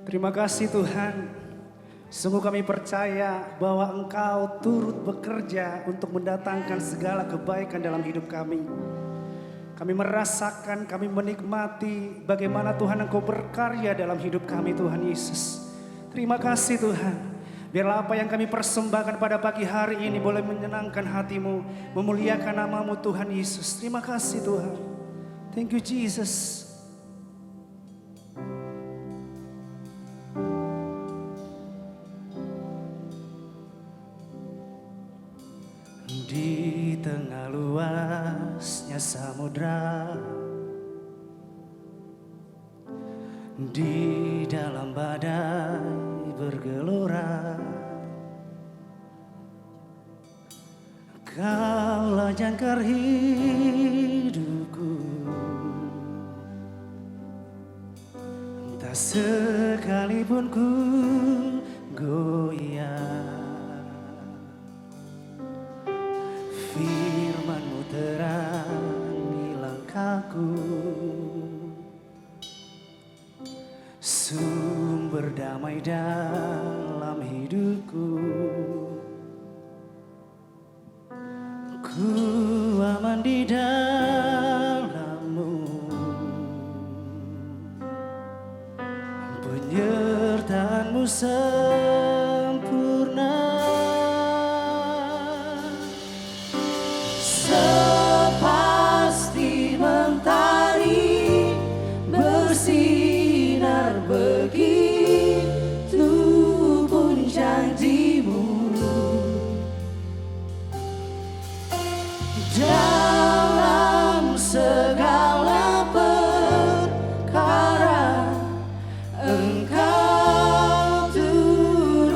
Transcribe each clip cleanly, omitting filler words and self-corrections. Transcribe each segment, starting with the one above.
Terima kasih Tuhan. Sungguh kami percaya bahwa Engkau turut bekerja untuk mendatangkan segala kebaikan dalam hidup kami. Kami merasakan, kami menikmati bagaimana Tuhan Engkau berkarya dalam hidup kami Tuhan Yesus. Terima kasih Tuhan. Biarlah apa yang kami persembahkan pada pagi hari ini boleh menyenangkan hati-Mu, memuliakan nama-Mu Tuhan Yesus. Terima kasih Tuhan. Thank you Jesus. Di tengah luasnya samudra, di dalam badai bergelora, Kaulah jangkar hidupku. Tak sekalipun ku goyah, firman-Mu terangi langkahku, sumber damai dalam hidupku. Ku aman di dalam-Mu, penyertaan-Mu sempurna. Sepasti mentari bersinar, begitu pun janji-Mu. Dalam segala perkara Engkau turut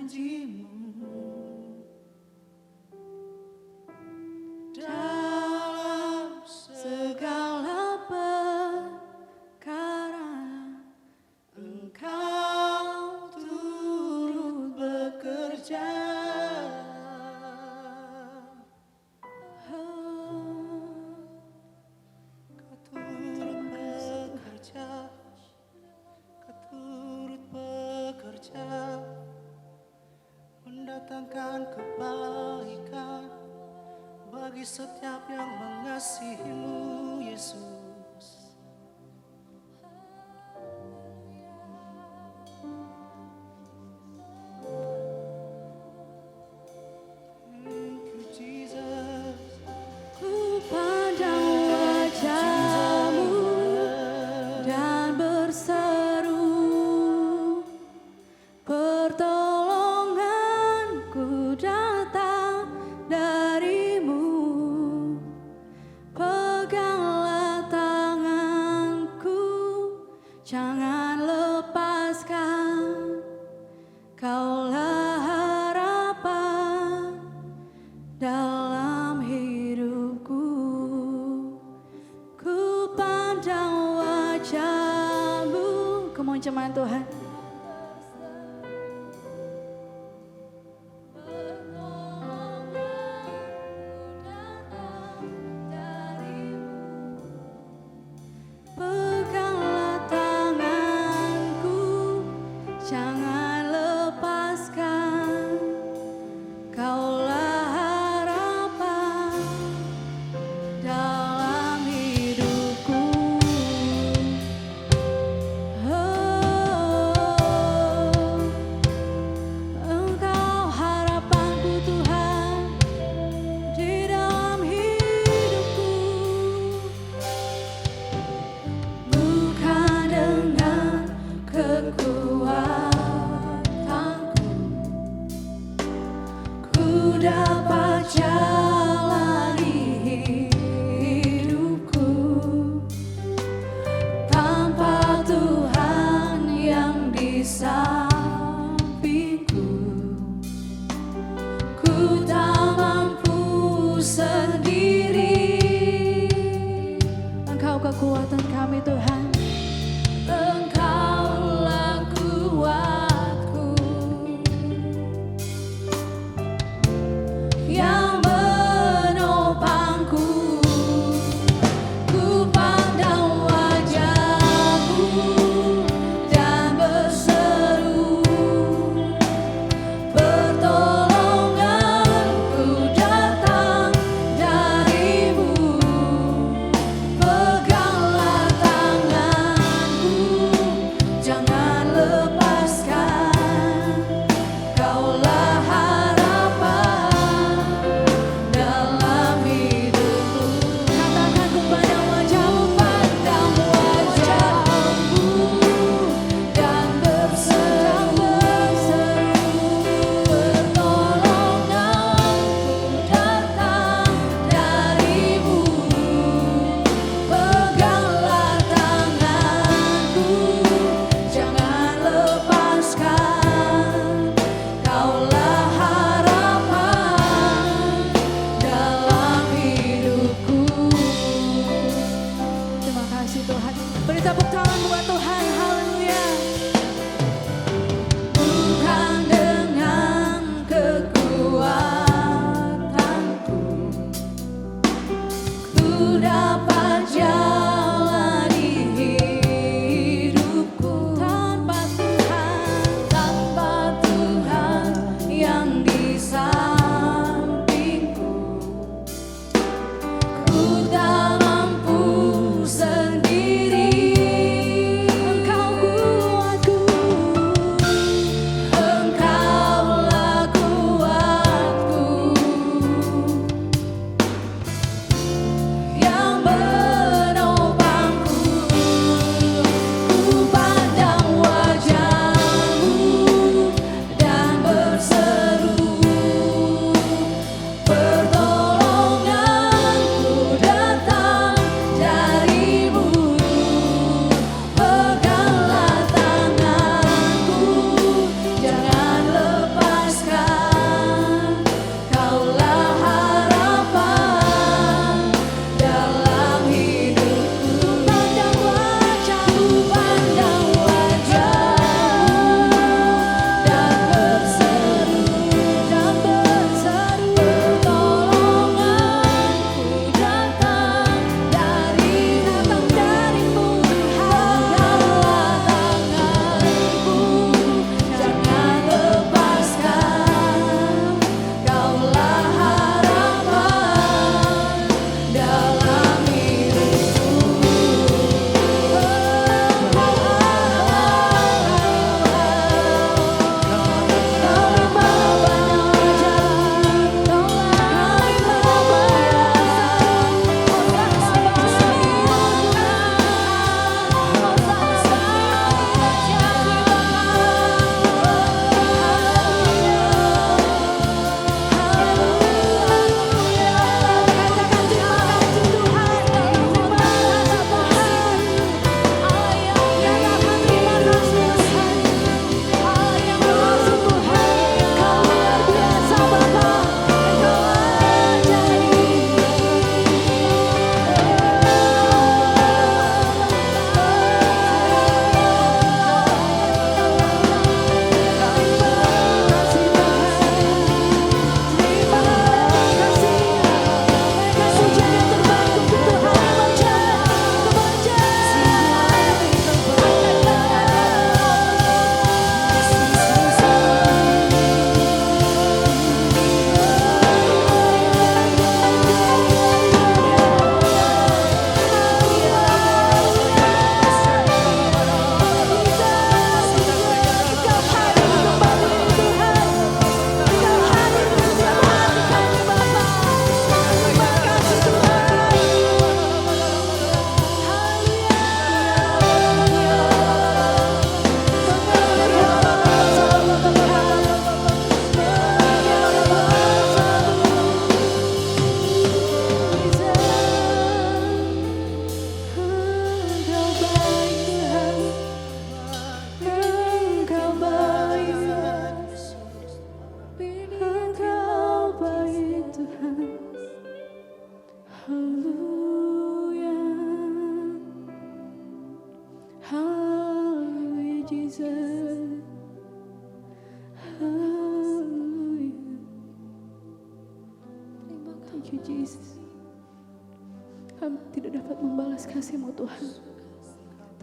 janjimu dalam segala perkara. Engkau turut bekerja. Kau turut bekerja. Kau turut bekerja, mendatangkan kebaikan bagi setiap yang mengasihimu, Yesus. Thank you, Jesus. Ku pandang wajah-Mu dan berseru, pertolonganku datang dari-Mu. Peganglah tanganku, jangan lepaskan. Kaulah harapan dalam hidupku. Ku pandang wajah-Mu. Come on, jemaat Tuhan. Peganglah tanganku, jangan lepaskan. Kaulah harapan dalam hidupku. Oh, Jesus. Hallelujah. Thank you Jesus. Kami tidak dapat membalas kasih-Mu Tuhan.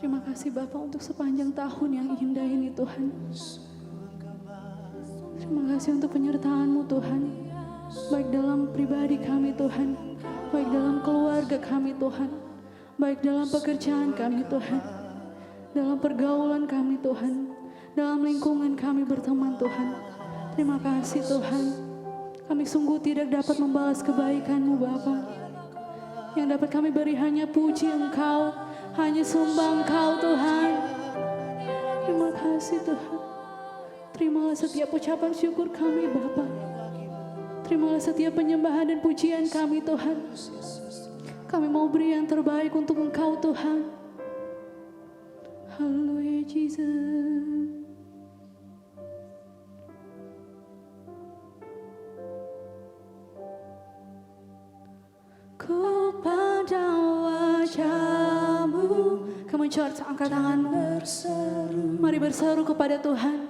Terima kasih Bapa untuk sepanjang tahun yang indah ini Tuhan. Terima kasih untuk penyertaan-Mu Tuhan. Baik dalam pribadi kami Tuhan, baik dalam keluarga kami Tuhan, baik dalam pekerjaan kami Tuhan, dalam pergaulan kami Tuhan, dalam lingkungan kami berteman Tuhan. Terima kasih Tuhan. Kami sungguh tidak dapat membalas kebaikan-Mu Bapa. Yang dapat kami beri hanya puji Engkau, hanya sembah Engkau Tuhan. Terima kasih Tuhan. Terimalah setiap ucapan syukur kami Bapa. Terimalah setiap penyembahan dan pujian kami Tuhan. Kami mau beri yang terbaik untuk Engkau Tuhan. Haleluya Jesus. Ku pandang wajah-Mu. Kamu church, angkat tanganmu. Mari berseru kepada Tuhan.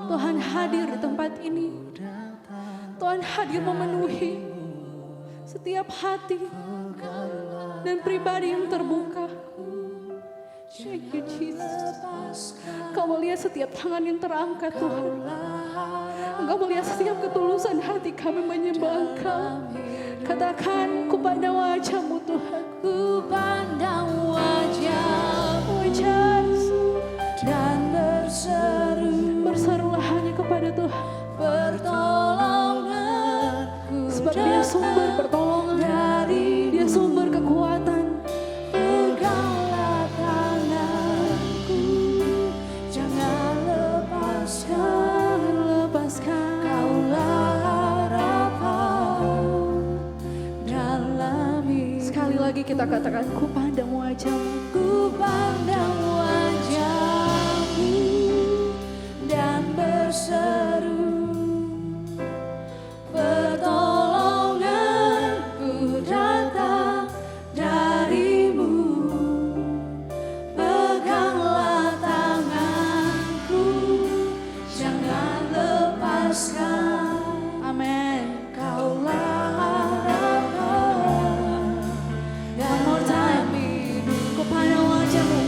Tuhan hadir di tempat ini. Tuhan hadir memenuhi setiap hati dan pribadi yang terbuka. Thank you Jesus. Kau melihat setiap tangan yang terangkat Tuhan. Engkau melihat setiap ketulusan hati kami menyembah Engkau. Katakan, ku pandang wajah-Mu Tuhan. Ku pandang wajah-Mu dan berseru. Berserulah hanya kepada Tuhan. Pertolonganku, sebab Dia sumber pertolongan, Dia sumber kekuatan. Peganglah tanganku, jangan lepaskan, Kaulah harapan dalam hidup. Sekali lagi kita katakan, ku pandang wajah-Mu. Ku pandang wajah-Mu dan berseru. Pertolonganku datang dari-Mu. Peganglah tanganku, jangan lepaskan. Amin. Kaulah harapan. One more time. Ku pandang wajah-Mu.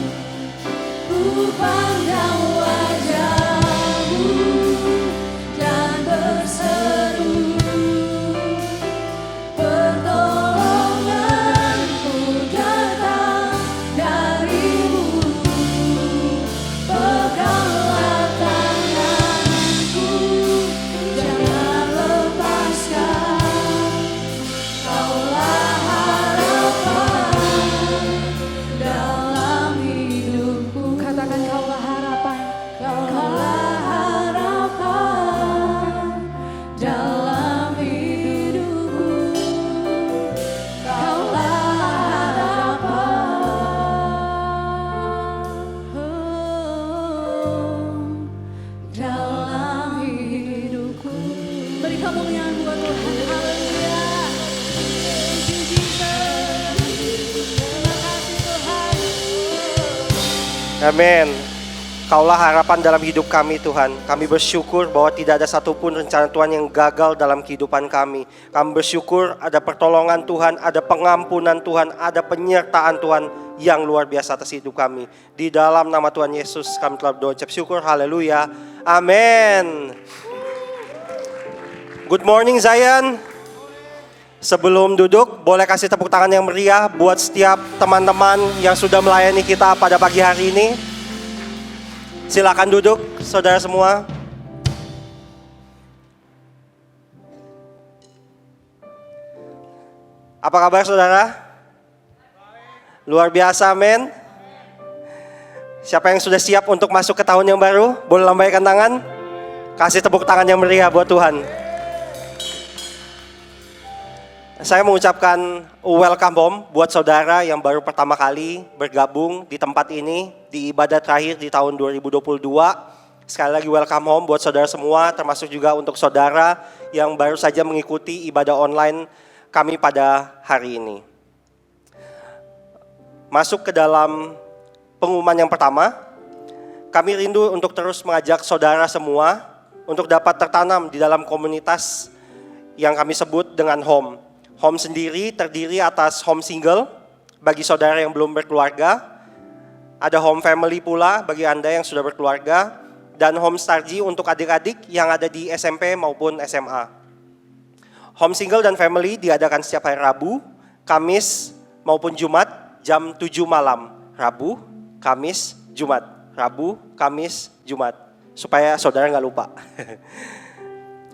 Ku pandang wajah-Mu dan berseru. Pertolonganku datang dari-Mu. Peganglah tanganku, jangan lepaskan. Kaulah harapan dalam hidupku. Katakan, Kaulah harapan. Kaulah harapan dalam hidupku. Kaulah harapan dalam hidupku. Beri kemuliaan buat Tuhan. Haleluya. Thank you Jesus. Terima kasih Tuhan. Amin. Kaulah harapan dalam hidup kami Tuhan. Kami bersyukur bahwa tidak ada satupun rencana Tuhan yang gagal dalam kehidupan kami. Kami bersyukur ada pertolongan Tuhan, ada pengampunan Tuhan, ada penyertaan Tuhan yang luar biasa atas hidup kami. Di dalam nama Tuhan Yesus kami telah berdoa ucap syukur. Haleluya. Amin. Good morning Zion. Sebelum duduk, boleh kasih tepuk tangan yang meriah buat setiap teman-teman yang sudah melayani kita pada pagi hari ini. Silakan duduk, saudara semua. Apa kabar saudara? Luar biasa, amin. Siapa yang sudah siap untuk masuk ke tahun yang baru? Boleh lambaikan tangan. Kasih tepuk tangan yang meriah buat Tuhan. Saya mengucapkan welcome home buat saudara yang baru pertama kali bergabung di tempat ini di ibadah terakhir di tahun 2022. Sekali lagi welcome home buat saudara semua, termasuk juga untuk saudara yang baru saja mengikuti ibadah online kami pada hari ini. Masuk ke dalam pengumuman yang pertama, kami rindu untuk terus mengajak saudara semua untuk dapat tertanam di dalam komunitas yang kami sebut dengan home. Home sendiri terdiri atas home single bagi saudara yang belum berkeluarga, ada home family pula bagi Anda yang sudah berkeluarga, dan home Starji untuk adik-adik yang ada di SMP maupun SMA. Home single dan family diadakan setiap hari Rabu, Kamis maupun Jumat jam 7 malam. Rabu, Kamis, Jumat. Rabu, Kamis, Jumat. Supaya saudara nggak lupa.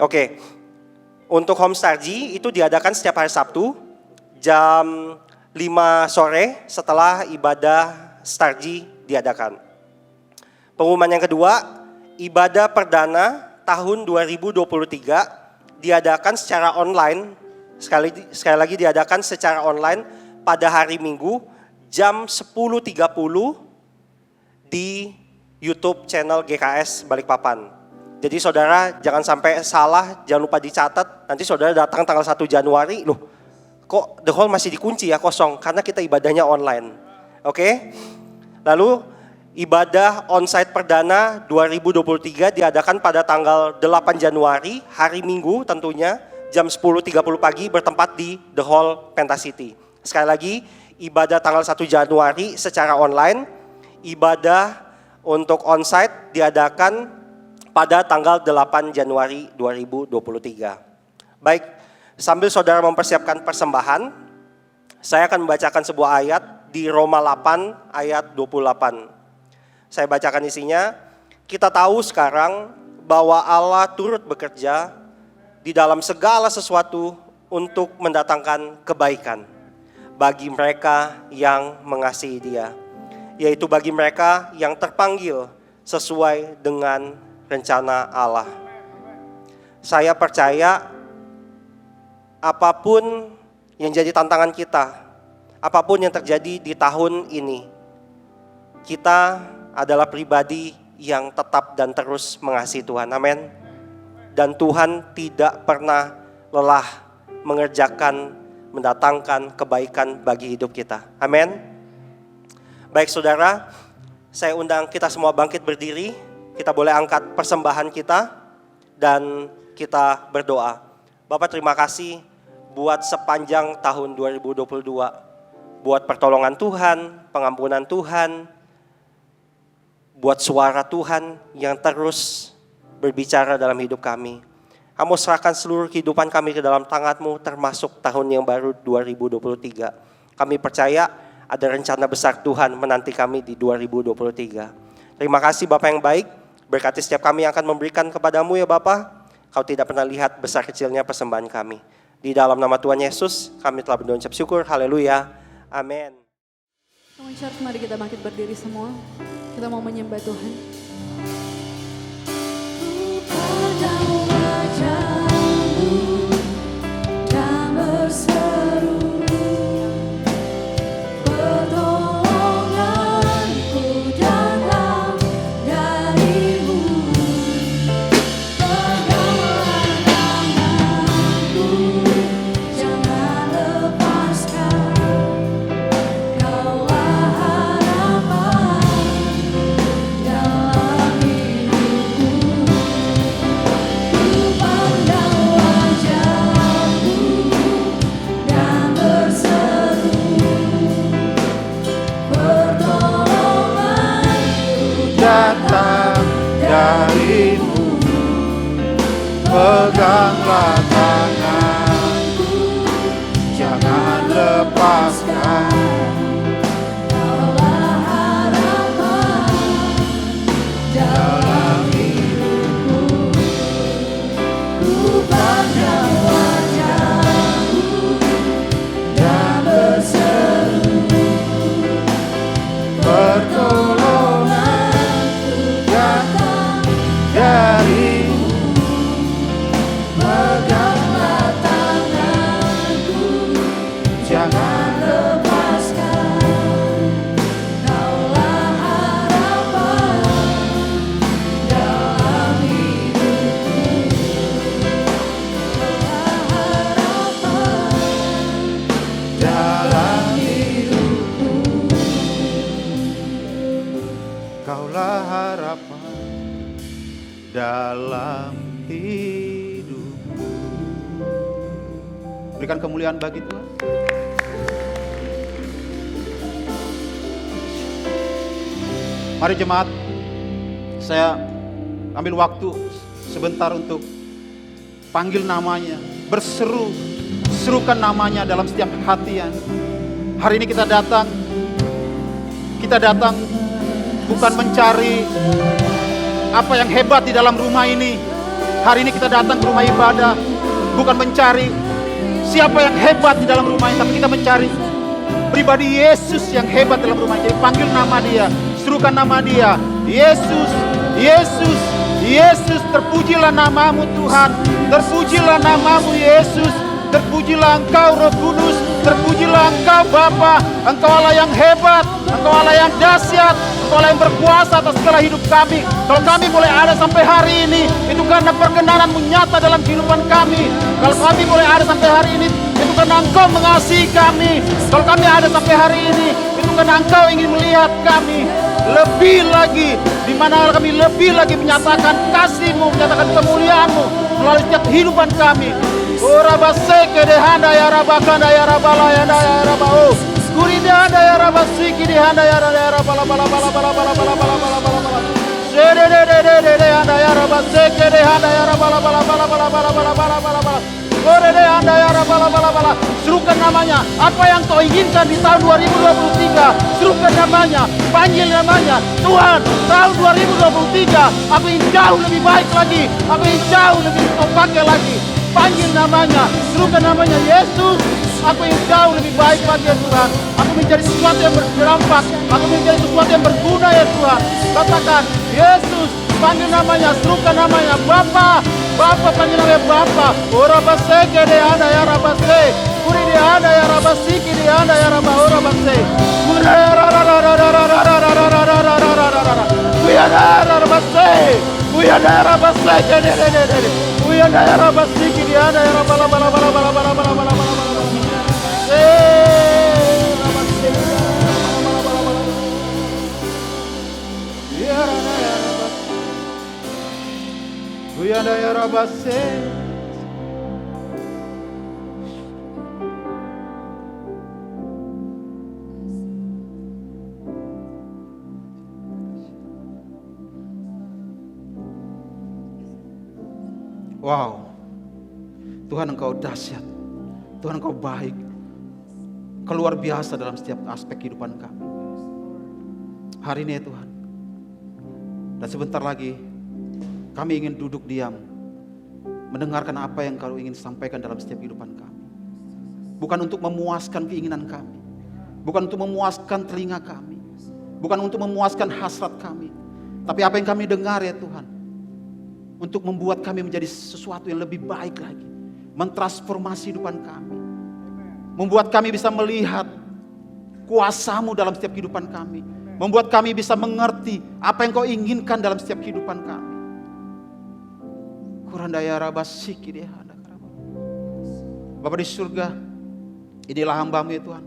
Oke. Untuk home Starji itu diadakan setiap hari Sabtu jam 5 sore setelah ibadah Starji diadakan. Pengumuman yang kedua, ibadah perdana tahun 2023 diadakan secara online. Sekali lagi diadakan secara online pada hari Minggu jam 10.30 di YouTube channel GKS Balikpapan. Jadi saudara jangan sampai salah, jangan lupa dicatat. Nanti saudara datang tanggal 1 Januari, loh kok the hall masih dikunci ya, kosong. Karena kita ibadahnya online. Oke? Lalu ibadah onsite perdana 2023 diadakan pada tanggal 8 Januari, hari Minggu tentunya, jam 10.30 pagi bertempat di The Hall Pentasiti. Sekali lagi, ibadah tanggal 1 Januari secara online, ibadah untuk onsite diadakan pada tanggal 8 Januari 2023. Baik, sambil saudara mempersiapkan persembahan, saya akan membacakan sebuah ayat di Roma 8 ayat 28. Saya bacakan isinya. Kita tahu sekarang bahwa Allah turut bekerja di dalam segala sesuatu untuk mendatangkan kebaikan bagi mereka yang mengasihi Dia, yaitu bagi mereka yang terpanggil sesuai dengan rencana Allah. Saya percaya apapun yang jadi tantangan kita, apapun yang terjadi di tahun ini, kita adalah pribadi yang tetap dan terus mengasihi Tuhan. Amin. Dan Tuhan tidak pernah lelah mengerjakan, mendatangkan kebaikan bagi hidup kita. Amin. Baik saudara, saya undang kita semua bangkit berdiri. Kita boleh angkat persembahan kita dan kita berdoa. Bapak terima kasih buat sepanjang tahun 2022. Buat pertolongan Tuhan, pengampunan Tuhan, buat suara Tuhan yang terus berbicara dalam hidup kami. Kamu serahkan seluruh kehidupan kami ke dalam tangan-Mu, termasuk tahun yang baru 2023. Kami percaya ada rencana besar Tuhan menanti kami di 2023. Terima kasih Bapak yang baik, berkati setiap kami yang akan memberikan kepadamu ya Bapak. Kau tidak pernah lihat besar kecilnya persembahan kami. Di dalam nama Tuhan Yesus, kami telah berdoa ucap syukur. Haleluya. Amin. Teman church, mari kita bangkit berdiri semua. Kita mau menyembah Tuhan. Peganglah tanganku, jangan lepaskan. Kaulah harapan dalam hidupku. Ku pandang wajah-Mu dan berseru, pertolonganku datang dari God. Engkaulah harapan dalam hidupku. Berikan kemuliaan bagi Tuhan. Mari jemaat, saya ambil waktu sebentar untuk panggil namanya, berseru, serukan namanya dalam setiap hati. Hari ini kita datang bukan mencari apa yang hebat di dalam rumah ini. Hari ini kita datang ke rumah ibadah bukan mencari siapa yang hebat di dalam rumah ini, tapi kita mencari pribadi Yesus yang hebat dalam rumah ini. Jadi panggil nama Dia, serukan nama Dia. Yesus, Yesus, Yesus, terpujilah namamu Tuhan. Terpujilah namamu Yesus. Terpujilah Engkau Roh Kudus. Terpujilah Engkau Bapa. Engkau Allah yang hebat. Engkau Allah yang dahsyat. Engkau Allah yang berkuasa atas segala hidup kami. Kalau kami boleh ada sampai hari ini, itu karena perkenanan-Mu nyata dalam kehidupan kami. Kalau kami boleh ada sampai hari ini, itu karena Engkau mengasihi kami. Kalau kami ada sampai hari ini, itu karena Engkau ingin melihat kami lebih lagi, di mana kami lebih lagi menyatakan kasih-Mu, menyatakan kemuliaan-Mu melalui setiap kehidupan kami. Ora baseke de handa ya rabakanda ya rabala ya rabao. Kuri de handa ya rabasiki de handa ya rabala bala bala bala bala bala bala bala bala bala. Sede de handa ya rabaseke de handa ya rabala bala bala bala bala bala bala bala bala. Ore de handa ya rabala bala bala. Serukan namanya. Apa yang Kau inginkan di tahun 2023? Serukan namanya, panggil namanya. Tuhan, tahun 2023 aku ingin jauh lebih baik lagi. Aku ingin jauh lebih Kau pakai lagi. Panggil namanya, serukan namanya Yesus. Aku ingin jauh lebih baik lagi ya Tuhan. Aku menjadi sesuatu yang berdampak. Aku menjadi sesuatu yang berguna ya Tuhan. Katakan Yesus, panggil namanya, serukan namanya Bapa. Bapa, panggil namanya Bapa. Ora baseke de anda ya rabase. Kuri de anda ya rabasiki de anda ya raba ora base. Kuri ra ra ra ra ra ra ra ra ra ra ra ra ra ra ra. Kuri ra ra base. Kuri ra ra baseke de de de de. Kuri ra ra basiki de anda ya raba la bala bala bala bala bala bala bala. Wow, Tuhan Engkau dahsyat, Tuhan Engkau baik, Engkau luar biasa dalam setiap aspek kehidupan kami. Hari ini ya Tuhan, dan sebentar lagi kami ingin duduk diam, mendengarkan apa yang Kau ingin sampaikan dalam setiap kehidupan kami. Bukan untuk memuaskan keinginan kami, bukan untuk memuaskan telinga kami, bukan untuk memuaskan hasrat kami, tapi apa yang kami dengar ya Tuhan, untuk membuat kami menjadi sesuatu yang lebih baik lagi, mentransformasi kehidupan kami, membuat kami bisa melihat kuasa-Mu dalam setiap kehidupan kami, membuat kami bisa mengerti apa yang Kau inginkan dalam setiap kehidupan kami. Bapa di surga, inilah hamba-Mu ya Tuhan,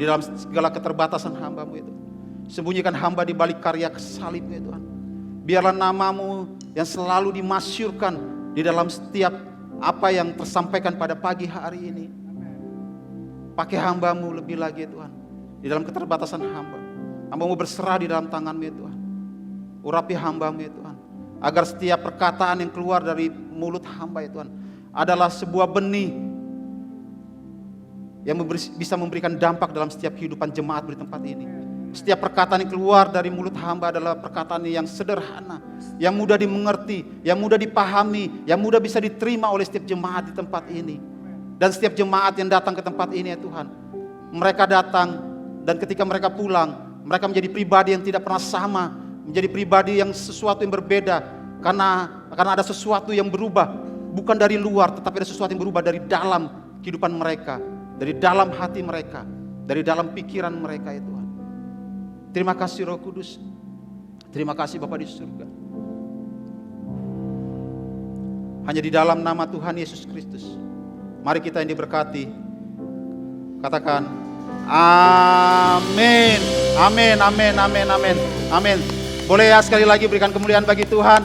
di dalam segala keterbatasan hamba-Mu itu, sembunyikan hamba di balik karya salib ya Tuhan. Biarlah nama-Mu yang selalu dimasyurkan di dalam setiap apa yang tersampaikan pada pagi hari ini. Pakai hamba-Mu lebih lagi ya Tuhan, di dalam keterbatasan hamba. Hamba-Mu berserah di dalam tangan-Mu ya Tuhan. Urapi hamba-Mu ya Tuhan, agar setiap perkataan yang keluar dari mulut hamba ya Tuhan adalah sebuah benih yang bisa memberikan dampak dalam setiap kehidupan jemaat di tempat ini. Setiap perkataan yang keluar dari mulut hamba adalah perkataan yang sederhana, yang mudah dimengerti, yang mudah dipahami, yang mudah bisa diterima oleh setiap jemaat di tempat ini. Dan setiap jemaat yang datang ke tempat ini ya Tuhan, mereka datang dan ketika mereka pulang, mereka menjadi pribadi yang tidak pernah sama, menjadi pribadi yang sesuatu yang berbeda, karena ada sesuatu yang berubah, bukan dari luar, tetapi ada sesuatu yang berubah dari dalam kehidupan mereka, dari dalam hati mereka, dari dalam pikiran mereka ya Tuhan. Terima kasih Roh Kudus. Terima kasih Bapa di surga. Hanya di dalam nama Tuhan Yesus Kristus, mari kita yang diberkati, katakan amin. Amin, amin, amin, amin, amin. Boleh ya sekali lagi berikan kemuliaan bagi Tuhan.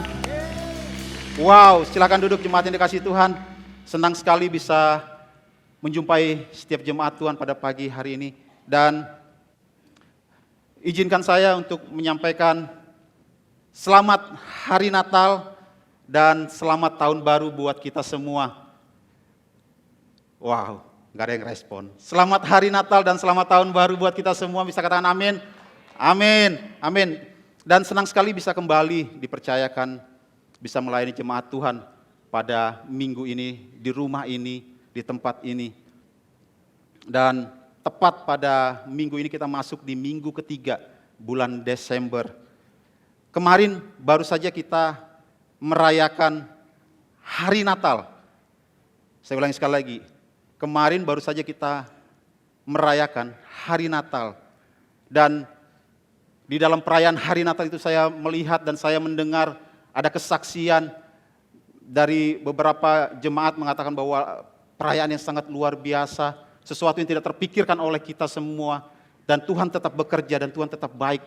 Wow, silakan duduk jemaat yang dikasihi Tuhan. Senang sekali bisa menjumpai setiap jemaat Tuhan pada pagi hari ini. Dan izinkan saya untuk menyampaikan selamat hari Natal dan selamat tahun baru buat kita semua. Wow, gak ada yang respon. Selamat hari Natal dan selamat tahun baru buat kita semua. Bisa katakan amin? Amin, amin. Dan senang sekali bisa kembali dipercayakan, bisa melayani jemaat Tuhan pada minggu ini, di rumah ini, di tempat ini. Dan tepat pada minggu ini kita masuk di minggu ketiga bulan Desember. Kemarin baru saja kita merayakan hari Natal. Saya ulangi sekali lagi, kemarin baru saja kita merayakan hari Natal. Dan di dalam perayaan hari Natal itu saya melihat dan saya mendengar ada kesaksian dari beberapa jemaat mengatakan bahwa perayaan yang sangat luar biasa, sesuatu yang tidak terpikirkan oleh kita semua, dan Tuhan tetap bekerja dan Tuhan tetap baik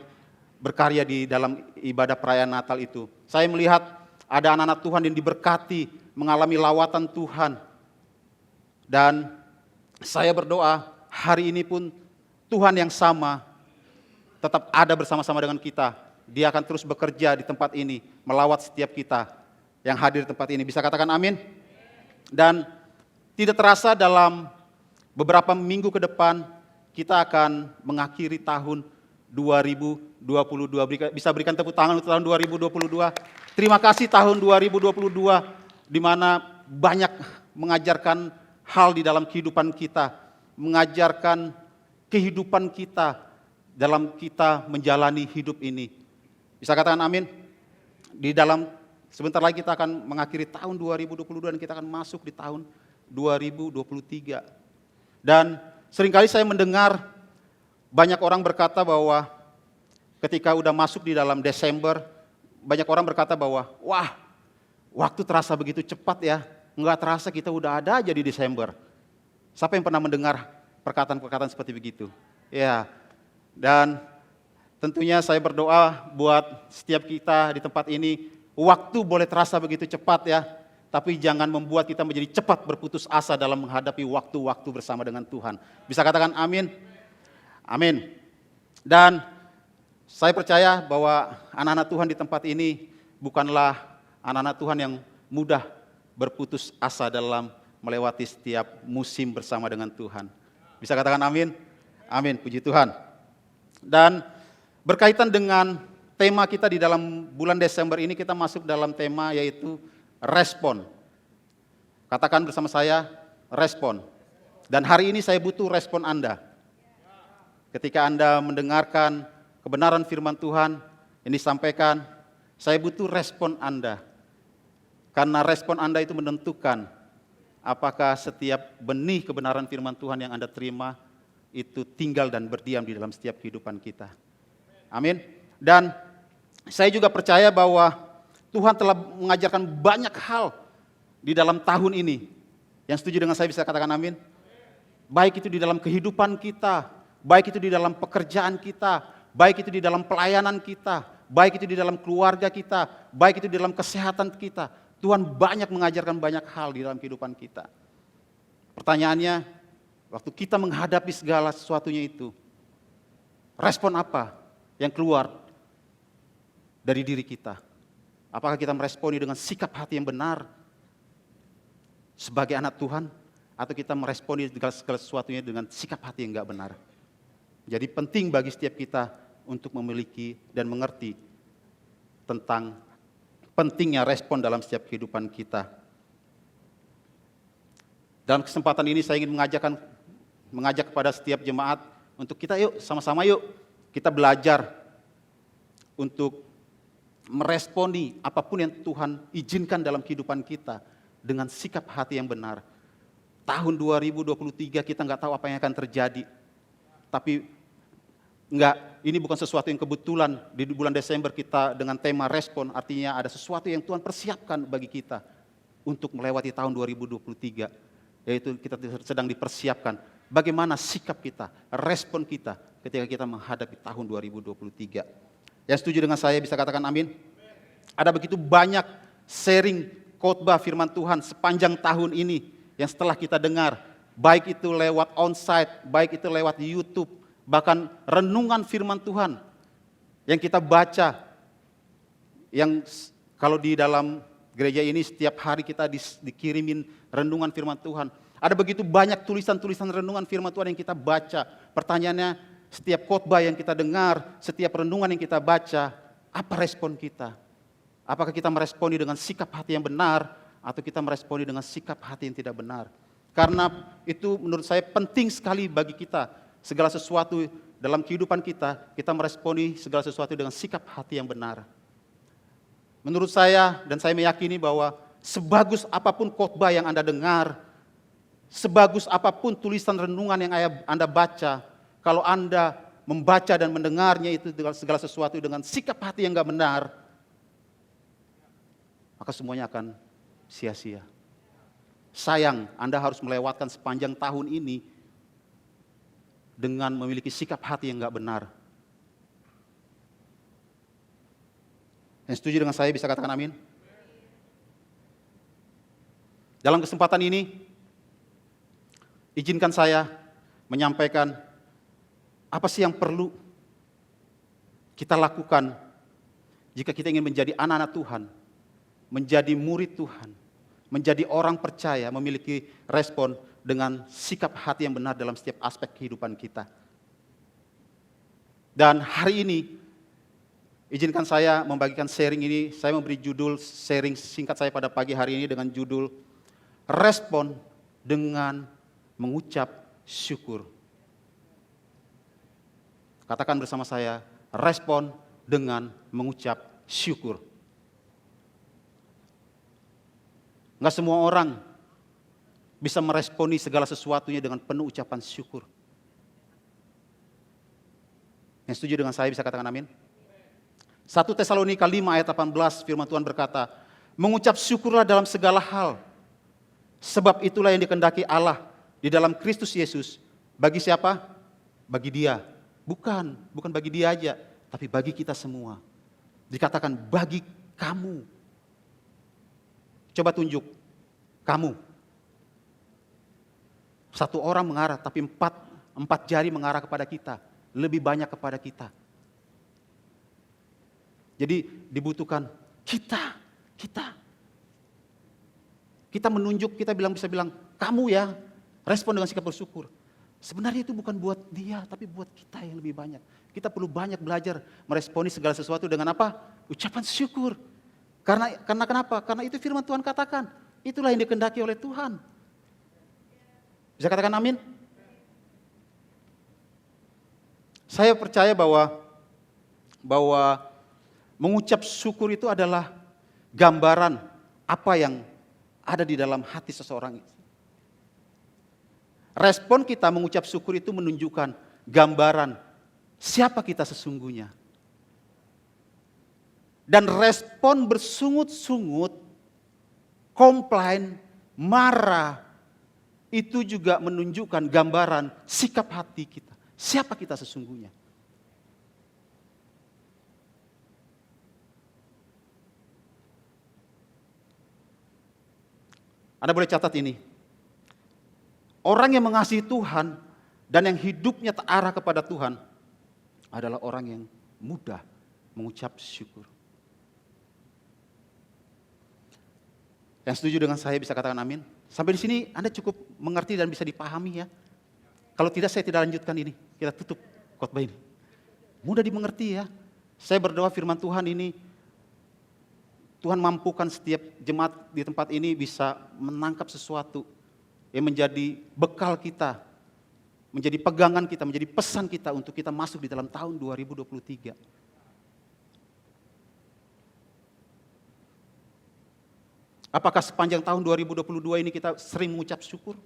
berkarya di dalam ibadah perayaan Natal itu. Saya melihat ada anak-anak Tuhan yang diberkati, mengalami lawatan Tuhan. Dan saya berdoa hari ini pun Tuhan yang sama tetap ada bersama-sama dengan kita. Dia akan terus bekerja di tempat ini, melawat setiap kita yang hadir di tempat ini. Bisa katakan amin? Dan tidak terasa dalam beberapa minggu ke depan, kita akan mengakhiri tahun 2022. Bisa berikan tepuk tangan untuk tahun 2022. Terima kasih tahun 2022, di mana banyak mengajarkan hal di dalam kehidupan kita, mengajarkan kehidupan kita dalam kita menjalani hidup ini. Bisa katakan amin? Di dalam sebentar lagi kita akan mengakhiri tahun 2022 dan kita akan masuk di tahun 2023. Dan seringkali saya mendengar banyak orang berkata bahwa ketika udah masuk di dalam Desember, banyak orang berkata bahwa, wah, waktu terasa begitu cepat ya, nggak terasa kita udah ada aja di Desember. Siapa yang pernah mendengar perkataan-perkataan seperti begitu? Ya, dan tentunya saya berdoa buat setiap kita di tempat ini, waktu boleh terasa begitu cepat ya, tapi jangan membuat kita menjadi cepat berputus asa dalam menghadapi waktu-waktu bersama dengan Tuhan. Bisa katakan amin? Amin. Dan saya percaya bahwa anak-anak Tuhan di tempat ini bukanlah anak-anak Tuhan yang mudah berputus asa dalam melewati setiap musim bersama dengan Tuhan. Bisa katakan amin? Amin, puji Tuhan. Dan berkaitan dengan tema kita di dalam bulan Desember ini, kita masuk dalam tema yaitu respon. Katakan bersama saya, respon. Dan hari ini saya butuh respon Anda. Ketika Anda mendengarkan kebenaran firman Tuhan yang disampaikan, saya butuh respon Anda. Karena respon Anda itu menentukan apakah setiap benih kebenaran firman Tuhan yang Anda terima itu tinggal dan berdiam di dalam setiap kehidupan kita. Amin. Dan saya juga percaya bahwa Tuhan telah mengajarkan banyak hal di dalam tahun ini. Yang setuju dengan saya bisa katakan amin. Baik itu di dalam kehidupan kita, baik itu di dalam pekerjaan kita, baik itu di dalam pelayanan kita, baik itu di dalam keluarga kita, baik itu di dalam kesehatan kita. Tuhan banyak mengajarkan banyak hal di dalam kehidupan kita. Pertanyaannya, waktu kita menghadapi segala sesuatunya itu, respon apa yang keluar dari diri kita? Apakah kita meresponi dengan sikap hati yang benar sebagai anak Tuhan, atau kita meresponi segala sesuatunya dengan sikap hati yang enggak benar? Jadi penting bagi setiap kita untuk memiliki dan mengerti tentang pentingnya respon dalam setiap kehidupan kita. Dalam kesempatan ini saya ingin mengajak kepada setiap jemaat untuk kita yuk sama-sama yuk kita belajar untuk meresponi apapun yang Tuhan izinkan dalam kehidupan kita dengan sikap hati yang benar. Tahun 2023 kita nggak tahu apa yang akan terjadi, tapi ini bukan sesuatu yang kebetulan di bulan Desember kita dengan tema respon, artinya ada sesuatu yang Tuhan persiapkan bagi kita untuk melewati tahun 2023. Yaitu kita sedang dipersiapkan bagaimana sikap kita, respon kita ketika kita menghadapi tahun 2023. Yang setuju dengan saya bisa katakan amin. Ada begitu banyak sharing khotbah firman Tuhan sepanjang tahun ini yang setelah kita dengar, baik itu lewat onsite, baik itu lewat YouTube, bahkan renungan firman Tuhan yang kita baca, yang kalau di dalam gereja ini setiap hari kita dikirimin renungan firman Tuhan. Ada begitu banyak tulisan-tulisan renungan firman Tuhan yang kita baca. Pertanyaannya, setiap khotbah yang kita dengar, setiap renungan yang kita baca, apa respon kita? Apakah kita meresponi dengan sikap hati yang benar, atau kita meresponi dengan sikap hati yang tidak benar? Karena itu menurut saya penting sekali bagi kita. Segala sesuatu dalam kehidupan kita meresponi segala sesuatu dengan sikap hati yang benar. Menurut saya, dan saya meyakini bahwa sebagus apapun khotbah yang Anda dengar, sebagus apapun tulisan renungan yang Anda baca, kalau Anda membaca dan mendengarnya itu dengan segala sesuatu dengan sikap hati yang gak benar, maka semuanya akan sia-sia. Sayang, Anda harus melewatkan sepanjang tahun ini dengan memiliki sikap hati yang gak benar. Yang setuju dengan saya bisa katakan amin. Dalam kesempatan ini, izinkan saya menyampaikan apa sih yang perlu kita lakukan jika kita ingin menjadi anak-anak Tuhan, menjadi murid Tuhan, menjadi orang percaya, memiliki respon dengan sikap hati yang benar dalam setiap aspek kehidupan kita. Dan hari ini, izinkan saya membagikan sharing ini. Saya memberi judul sharing singkat saya pada pagi hari ini dengan judul Respon dengan Mengucap Syukur. Katakan bersama saya, respon dengan mengucap syukur. Enggak semua orang bisa meresponi segala sesuatunya dengan penuh ucapan syukur. Yang setuju dengan saya bisa katakan amin. 1 Tesalonika 5 ayat 18 firman Tuhan berkata, mengucap syukurlah dalam segala hal, sebab itulah yang dikehendaki Allah di dalam Kristus Yesus. Bagi siapa? Bagi dia. Bukan bagi dia aja, tapi bagi kita semua. Dikatakan bagi kamu. Coba tunjuk, kamu. Satu orang mengarah, tapi empat jari mengarah kepada kita. Lebih banyak kepada kita. Jadi dibutuhkan kita. Kita menunjuk, kita bisa bilang, kamu ya, respon dengan sikap bersyukur. Sebenarnya itu bukan buat dia, tapi buat kita yang lebih banyak. Kita perlu banyak belajar meresponi segala sesuatu dengan apa? Ucapan syukur. Karena kenapa? Karena itu firman Tuhan katakan. Itulah yang dikehendaki oleh Tuhan. Bisa katakan amin? Saya percaya bahwa mengucap syukur itu adalah gambaran apa yang ada di dalam hati seseorang. Respon kita mengucap syukur itu menunjukkan gambaran siapa kita sesungguhnya. Dan respon bersungut-sungut, komplain, marah, itu juga menunjukkan gambaran sikap hati kita. Siapa kita sesungguhnya. Anda boleh catat ini. Orang yang mengasihi Tuhan dan yang hidupnya terarah kepada Tuhan adalah orang yang mudah mengucap syukur. Yang setuju dengan saya bisa katakan amin. Sampai di sini Anda cukup mengerti dan bisa dipahami ya. Kalau tidak saya tidak lanjutkan ini. Kita tutup khotbah ini. Mudah dimengerti ya. Saya berdoa firman Tuhan ini Tuhan mampukan setiap jemaat di tempat ini bisa menangkap sesuatu yang menjadi bekal kita, menjadi pegangan kita, menjadi pesan kita untuk kita masuk di dalam tahun 2023. Apakah sepanjang tahun 2022 ini kita sering mengucap syukur?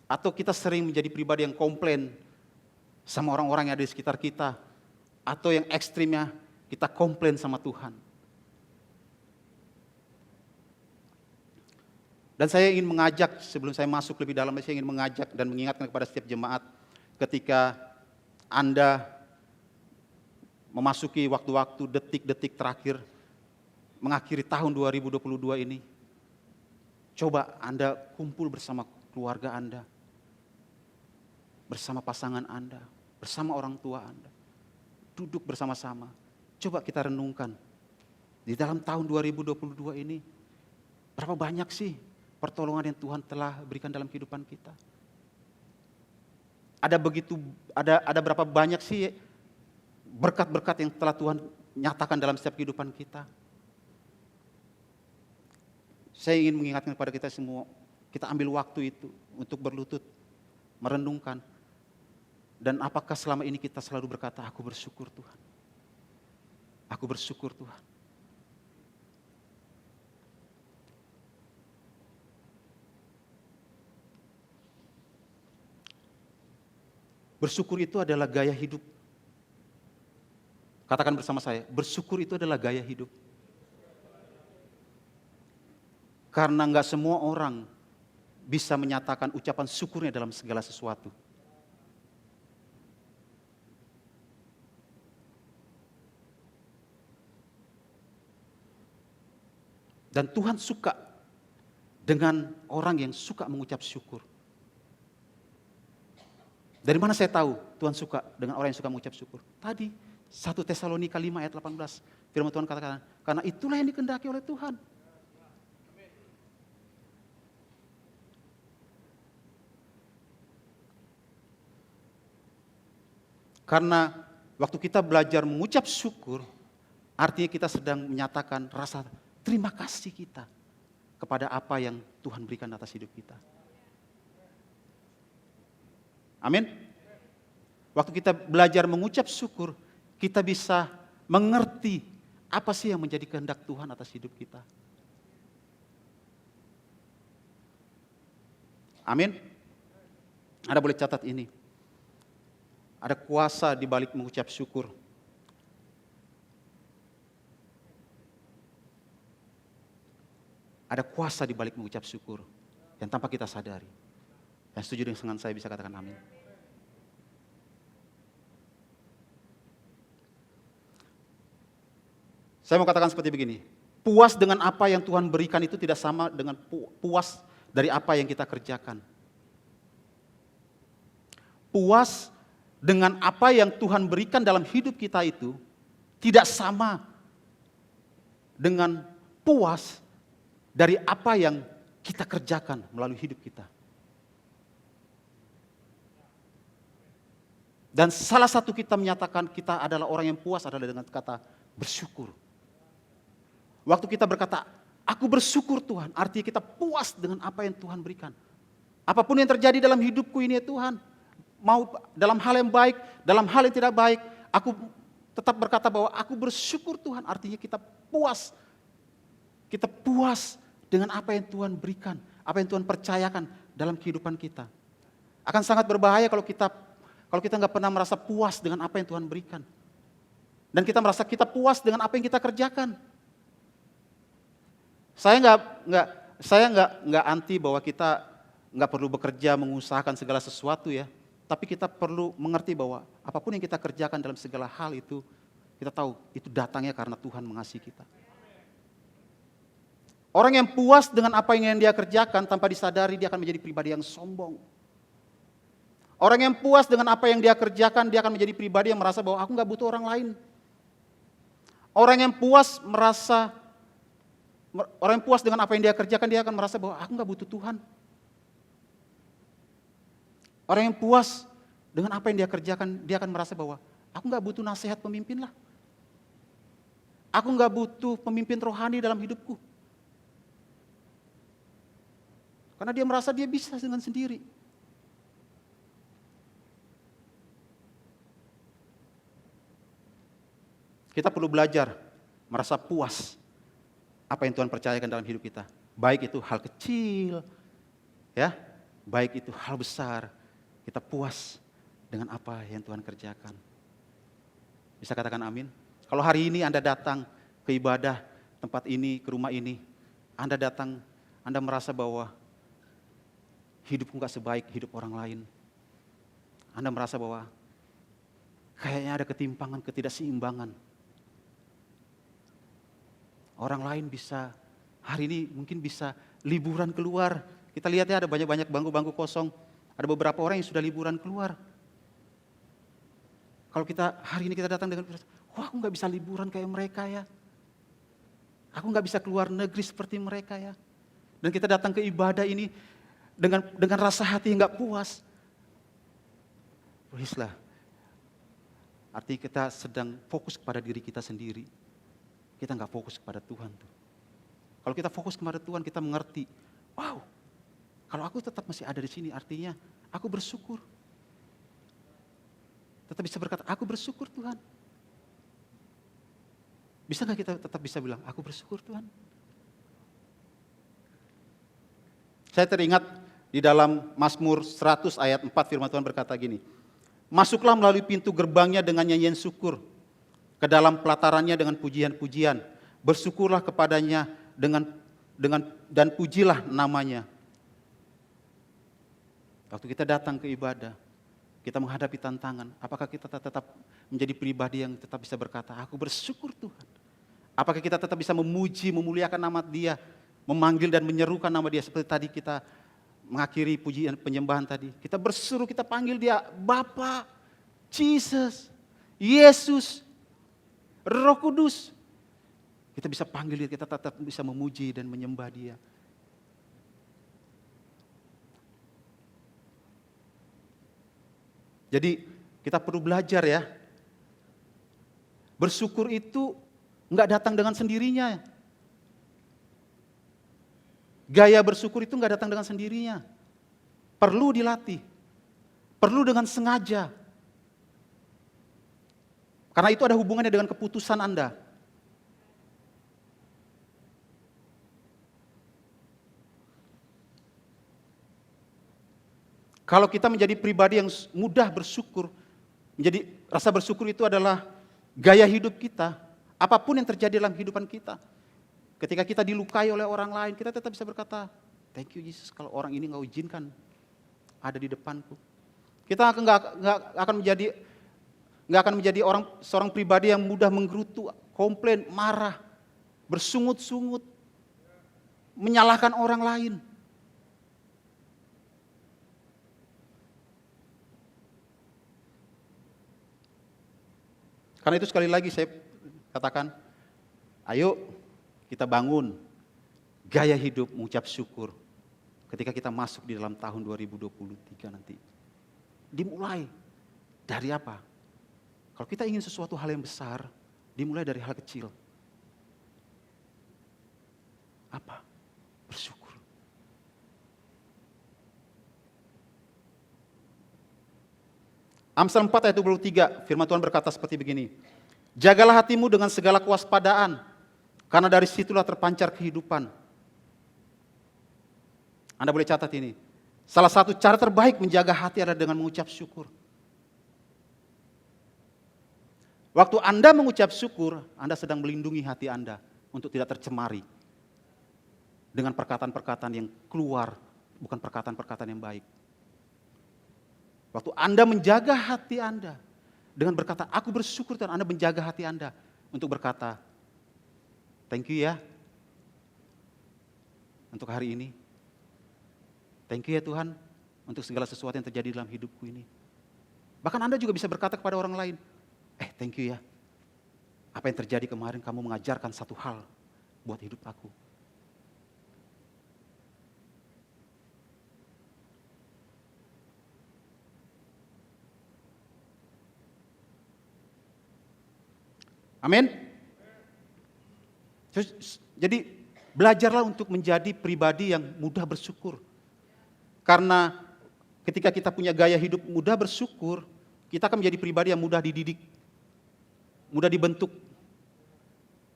Atau kita sering menjadi pribadi yang komplain sama orang-orang yang ada di sekitar kita? Atau yang ekstrimnya kita komplain sama Tuhan? Dan saya ingin mengajak, sebelum saya masuk lebih dalam, saya ingin mengajak dan mengingatkan kepada setiap jemaat, ketika Anda memasuki waktu-waktu detik-detik terakhir mengakhiri tahun 2022 ini, coba Anda kumpul bersama keluarga Anda, bersama pasangan Anda, bersama orang tua Anda. Duduk bersama-sama. Coba kita renungkan. Di dalam tahun 2022 ini, berapa banyak sih pertolongan yang Tuhan telah berikan dalam kehidupan kita? Ada berapa banyak sih berkat-berkat yang telah Tuhan nyatakan dalam setiap kehidupan kita? Saya ingin mengingatkan kepada kita semua, kita ambil waktu itu untuk berlutut, merenungkan. Dan apakah selama ini kita selalu berkata, aku bersyukur Tuhan. Aku bersyukur Tuhan. Bersyukur itu adalah gaya hidup. Katakan bersama saya, bersyukur itu adalah gaya hidup. Karena enggak semua orang bisa menyatakan ucapan syukurnya dalam segala sesuatu. Dan Tuhan suka dengan orang yang suka mengucap syukur. Dari mana saya tahu Tuhan suka dengan orang yang suka mengucap syukur? Tadi 1 Tesalonika 5 ayat 18. Firman Tuhan katakan, karena itulah yang dikehendaki oleh Tuhan. Karena waktu kita belajar mengucap syukur, artinya kita sedang menyatakan rasa terima kasih kita kepada apa yang Tuhan berikan atas hidup kita. Amin. Waktu kita belajar mengucap syukur, kita bisa mengerti apa sih yang menjadi kehendak Tuhan atas hidup kita. Amin. Anda boleh catat ini. Ada kuasa di balik mengucap syukur. Ada kuasa di balik mengucap syukur yang tanpa kita sadari. Yang setuju dengan saya bisa katakan amin. Saya mau katakan seperti begini. Puas dengan apa yang Tuhan berikan itu tidak sama dengan puas dari apa yang kita kerjakan. Puas dengan apa yang Tuhan berikan dalam hidup kita itu tidak sama dengan puas dari apa yang kita kerjakan melalui hidup kita. Dan salah satu kita menyatakan kita adalah orang yang puas adalah dengan kata bersyukur. Waktu kita berkata, aku bersyukur Tuhan, artinya kita puas dengan apa yang Tuhan berikan. Apapun yang terjadi dalam hidupku ini ya Tuhan, mau dalam hal yang baik, dalam hal yang tidak baik, aku tetap berkata bahwa aku bersyukur Tuhan, artinya kita puas. Kita puas dengan apa yang Tuhan berikan, apa yang Tuhan percayakan dalam kehidupan kita. Akan sangat berbahaya kalau kita nggak pernah merasa puas dengan apa yang Tuhan berikan. Dan kita merasa kita puas dengan apa yang kita kerjakan. Saya nggak anti bahwa kita nggak perlu bekerja mengusahakan segala sesuatu ya. Tapi kita perlu mengerti bahwa apapun yang kita kerjakan dalam segala hal itu, kita tahu itu datangnya karena Tuhan mengasihi kita. Orang yang puas dengan apa yang dia kerjakan tanpa disadari dia akan menjadi pribadi yang sombong. Orang yang puas dengan apa yang dia kerjakan dia akan menjadi pribadi yang merasa bahwa aku nggak butuh orang lain. Orang yang puas dengan apa yang dia kerjakan dia akan merasa bahwa aku nggak butuh Tuhan. Orang yang puas dengan apa yang dia kerjakan, dia akan merasa bahwa aku nggak butuh nasihat pemimpin lah. Aku nggak butuh pemimpin rohani dalam hidupku. Karena dia merasa dia bisa dengan sendiri. Kita perlu belajar merasa puas apa yang Tuhan percayakan dalam hidup kita. Baik itu hal kecil, ya, baik itu hal besar. Kita puas dengan apa yang Tuhan kerjakan. Bisa katakan amin? Kalau hari ini Anda datang ke ibadah tempat ini, ke rumah ini, Anda datang, Anda merasa bahwa hidupku gak sebaik hidup orang lain. Anda merasa bahwa kayaknya ada ketimpangan, ketidakseimbangan. Orang lain bisa, hari ini mungkin bisa liburan keluar. Kita lihat ya ada banyak-banyak bangku-bangku kosong. Ada beberapa orang yang sudah liburan keluar. Kalau kita hari ini kita datang dengan, wah aku gak bisa liburan kayak mereka ya. Aku gak bisa keluar negeri seperti mereka ya. Dan kita datang ke ibadah ini dengan rasa hati yang gak puas. Please-lah. Artinya kita sedang fokus kepada diri kita sendiri. Kita nggak fokus kepada Tuhan tuh. Kalau kita fokus kepada Tuhan, kita mengerti, wow, kalau aku tetap masih ada di sini, artinya aku bersyukur. Tetap bisa berkata, aku bersyukur Tuhan. Bisa nggak kita tetap bisa bilang, aku bersyukur Tuhan? Saya teringat di dalam Mazmur 100 ayat 4 firman Tuhan berkata gini, masuklah melalui pintu gerbangnya dengan nyanyian syukur, ke dalam pelatarannya dengan pujian-pujian. Bersyukurlah kepadanya dan pujilah namanya. Waktu kita datang ke ibadah, kita menghadapi tantangan, apakah kita tetap menjadi pribadi yang tetap bisa berkata, aku bersyukur Tuhan? Apakah kita tetap bisa memuji, memuliakan nama Dia, memanggil dan menyerukan nama Dia seperti tadi kita mengakhiri pujian penyembahan tadi. Kita berseru, kita panggil Dia, Bapa, Jesus, Yesus, Roh Kudus. Kita bisa panggil Dia, kita tetap bisa memuji dan menyembah Dia. Jadi kita perlu belajar ya. Bersyukur itu enggak datang dengan sendirinya. Gaya bersyukur itu enggak datang dengan sendirinya. Perlu dilatih. Perlu dengan sengaja. Karena itu ada hubungannya dengan keputusan Anda. Kalau kita menjadi pribadi yang mudah bersyukur, menjadi rasa bersyukur itu adalah gaya hidup kita. Apapun yang terjadi dalam kehidupan kita. Ketika kita dilukai oleh orang lain, kita tetap bisa berkata, thank you Jesus kalau orang ini nggak izinkan ada di depanku. Kita nggak akan menjadi seorang pribadi yang mudah menggerutu, komplain, marah, bersungut-sungut, menyalahkan orang lain. Karena itu sekali lagi saya katakan, ayo kita bangun gaya hidup mengucap syukur ketika kita masuk di dalam tahun 2023 nanti. Dimulai dari apa? Kalau kita ingin sesuatu hal yang besar, dimulai dari hal kecil. Apa? Bersyukur. Amsal 4 ayat 23, firman Tuhan berkata seperti begini. Jagalah hatimu dengan segala kewaspadaan, karena dari situlah terpancar kehidupan. Anda boleh catat ini. Salah satu cara terbaik menjaga hati adalah dengan mengucap syukur. Waktu Anda mengucap syukur, Anda sedang melindungi hati Anda untuk tidak tercemari dengan perkataan-perkataan yang keluar, bukan perkataan-perkataan yang baik. Waktu Anda menjaga hati Anda dengan berkata, aku bersyukur Tuhan, Anda menjaga hati Anda untuk berkata, thank you ya untuk hari ini. Thank you ya Tuhan untuk segala sesuatu yang terjadi dalam hidupku ini. Bahkan Anda juga bisa berkata kepada orang lain, thank you ya. Apa yang terjadi kemarin kamu mengajarkan satu hal buat hidup aku. Amin. Jadi belajarlah untuk menjadi pribadi yang mudah bersyukur. Karena ketika kita punya gaya hidup mudah bersyukur, kita akan menjadi pribadi yang mudah dididik, mudah dibentuk,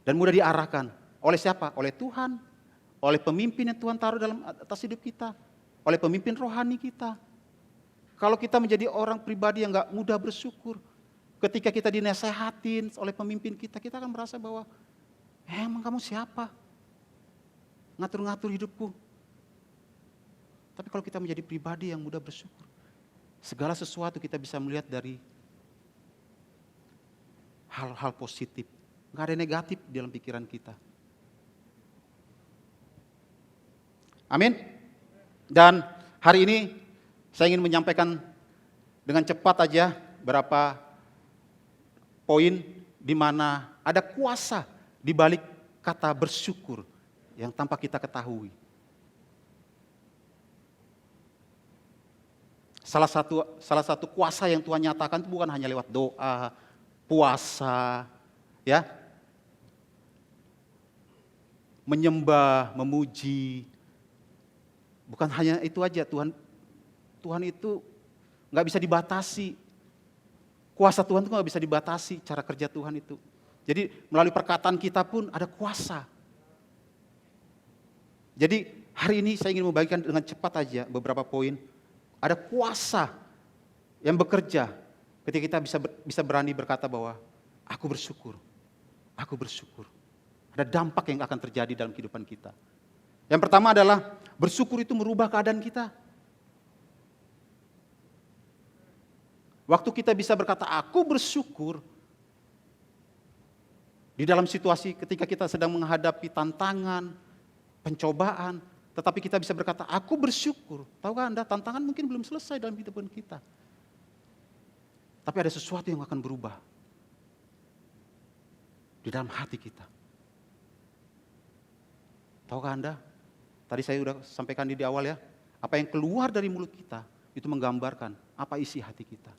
dan mudah diarahkan. Oleh siapa? Oleh Tuhan, oleh pemimpin yang Tuhan taruh dalam atas hidup kita, oleh pemimpin rohani kita. Kalau kita menjadi orang pribadi yang gak mudah bersyukur, ketika kita dinasehatin oleh pemimpin kita, kita akan merasa bahwa, emang kamu siapa? Ngatur-ngatur hidupku. Tapi kalau kita menjadi pribadi yang mudah bersyukur, segala sesuatu kita bisa melihat dari hal-hal positif. Nggak ada negatif di dalam pikiran kita. Amin. Dan hari ini saya ingin menyampaikan dengan cepat aja beberapa poin di mana ada kuasa di balik kata bersyukur yang tanpa kita ketahui. Salah satu kuasa yang Tuhan nyatakan itu bukan hanya lewat doa, puasa, ya, menyembah, memuji. Bukan hanya itu aja, Tuhan itu nggak bisa dibatasi. Kuasa Tuhan itu nggak bisa dibatasi, cara kerja Tuhan itu. Jadi melalui perkataan kita pun ada kuasa. Jadi hari ini saya ingin membagikan dengan cepat aja beberapa poin. Ada kuasa yang bekerja ketika kita bisa berani berkata bahwa aku bersyukur. Aku bersyukur. Ada dampak yang akan terjadi dalam kehidupan kita. Yang pertama adalah bersyukur itu merubah keadaan kita. Waktu kita bisa berkata aku bersyukur di dalam situasi ketika kita sedang menghadapi tantangan, pencobaan, tetapi kita bisa berkata aku bersyukur. Tahukah Anda, tantangan mungkin belum selesai dalam kehidupan kita. Tapi ada sesuatu yang akan berubah di dalam hati kita. Tahukah Anda, tadi saya sudah sampaikan di awal ya, apa yang keluar dari mulut kita itu menggambarkan apa isi hati kita.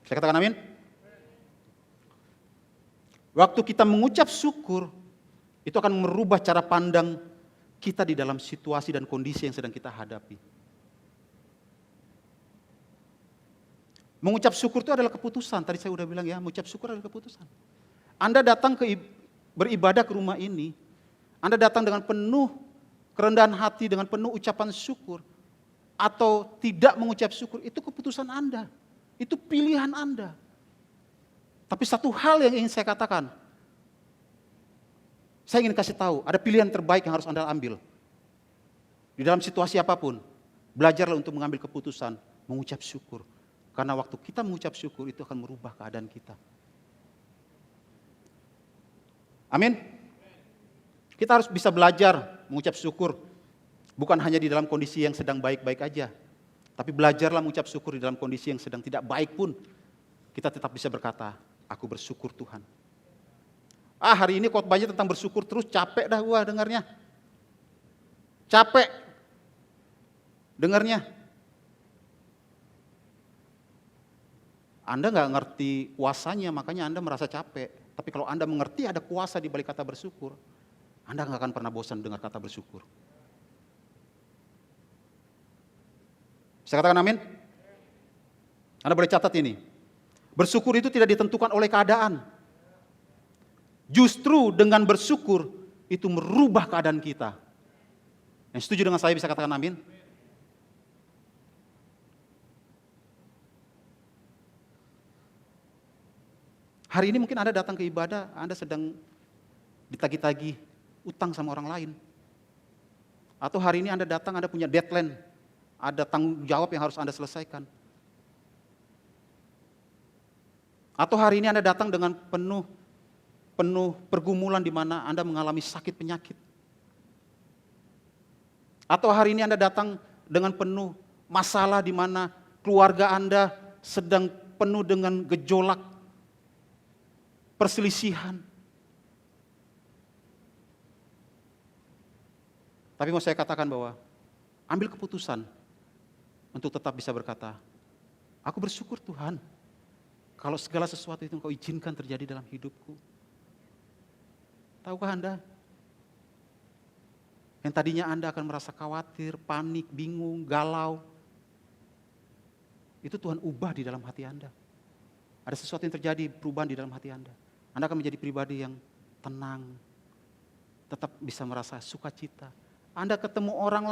Saya katakan amin. Waktu kita mengucap syukur, itu akan merubah cara pandang kita di dalam situasi dan kondisi yang sedang kita hadapi. Mengucap syukur itu adalah keputusan. Tadi saya sudah bilang ya, mengucap syukur adalah keputusan. Anda datang beribadah ke rumah ini, Anda datang dengan penuh kerendahan hati, dengan penuh ucapan syukur, atau tidak mengucap syukur, itu keputusan Anda. Itu pilihan Anda. Tapi satu hal yang ingin saya katakan, saya ingin kasih tahu, ada pilihan terbaik yang harus Anda ambil. Di dalam situasi apapun, belajarlah untuk mengambil keputusan, mengucap syukur. Karena waktu kita mengucap syukur, itu akan merubah keadaan kita. Amin. Kita harus bisa belajar mengucap syukur. Bukan hanya di dalam kondisi yang sedang baik-baik aja. Tapi belajarlah mengucap syukur di dalam kondisi yang sedang tidak baik pun. Kita tetap bisa berkata, aku bersyukur Tuhan. Hari ini khotbahnya tentang bersyukur terus, capek dah gua dengarnya. Capek dengarnya. Anda nggak ngerti kuasanya, makanya Anda merasa capek. Tapi kalau Anda mengerti ada kuasa di balik kata bersyukur, Anda nggak akan pernah bosan dengar kata bersyukur. Saya katakan amin. Anda boleh catat ini. Bersyukur itu tidak ditentukan oleh keadaan. Justru dengan bersyukur itu merubah keadaan kita. Yang setuju dengan saya bisa katakan amin. Hari ini mungkin Anda datang ke ibadah, Anda sedang ditagih-tagih utang sama orang lain. Atau hari ini Anda datang, Anda punya deadline, ada tanggung jawab yang harus Anda selesaikan. Atau hari ini Anda datang dengan penuh pergumulan di mana Anda mengalami sakit penyakit. Atau hari ini Anda datang dengan penuh masalah di mana keluarga Anda sedang penuh dengan gejolak, perselisihan. Tapi mau saya katakan bahwa ambil keputusan untuk tetap bisa berkata, aku bersyukur Tuhan kalau segala sesuatu itu Engkau izinkan terjadi dalam hidupku. Tahukah Anda? Yang tadinya Anda akan merasa khawatir, panik, bingung, galau. Itu Tuhan ubah di dalam hati Anda. Ada sesuatu yang terjadi, perubahan di dalam hati Anda. Anda akan menjadi pribadi yang tenang, tetap bisa merasa sukacita. Anda ketemu orang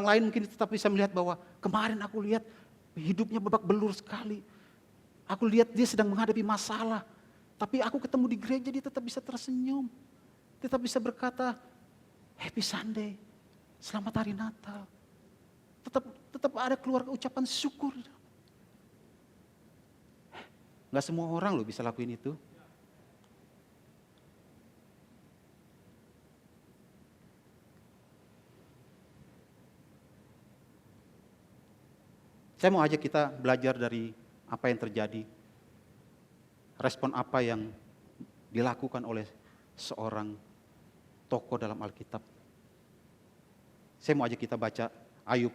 lain mungkin tetap bisa melihat bahwa kemarin aku lihat hidupnya babak belur sekali. Aku lihat dia sedang menghadapi masalah, tapi aku ketemu di gereja dia tetap bisa tersenyum, tetap bisa berkata, Happy Sunday, selamat hari Natal. Tetap ada keluar ucapan syukur. Nggak semua orang loh bisa lakuin itu. Saya mau ajak kita belajar dari apa yang terjadi. Respon apa yang dilakukan oleh seorang tokoh dalam Alkitab. Saya mau ajak kita baca Ayub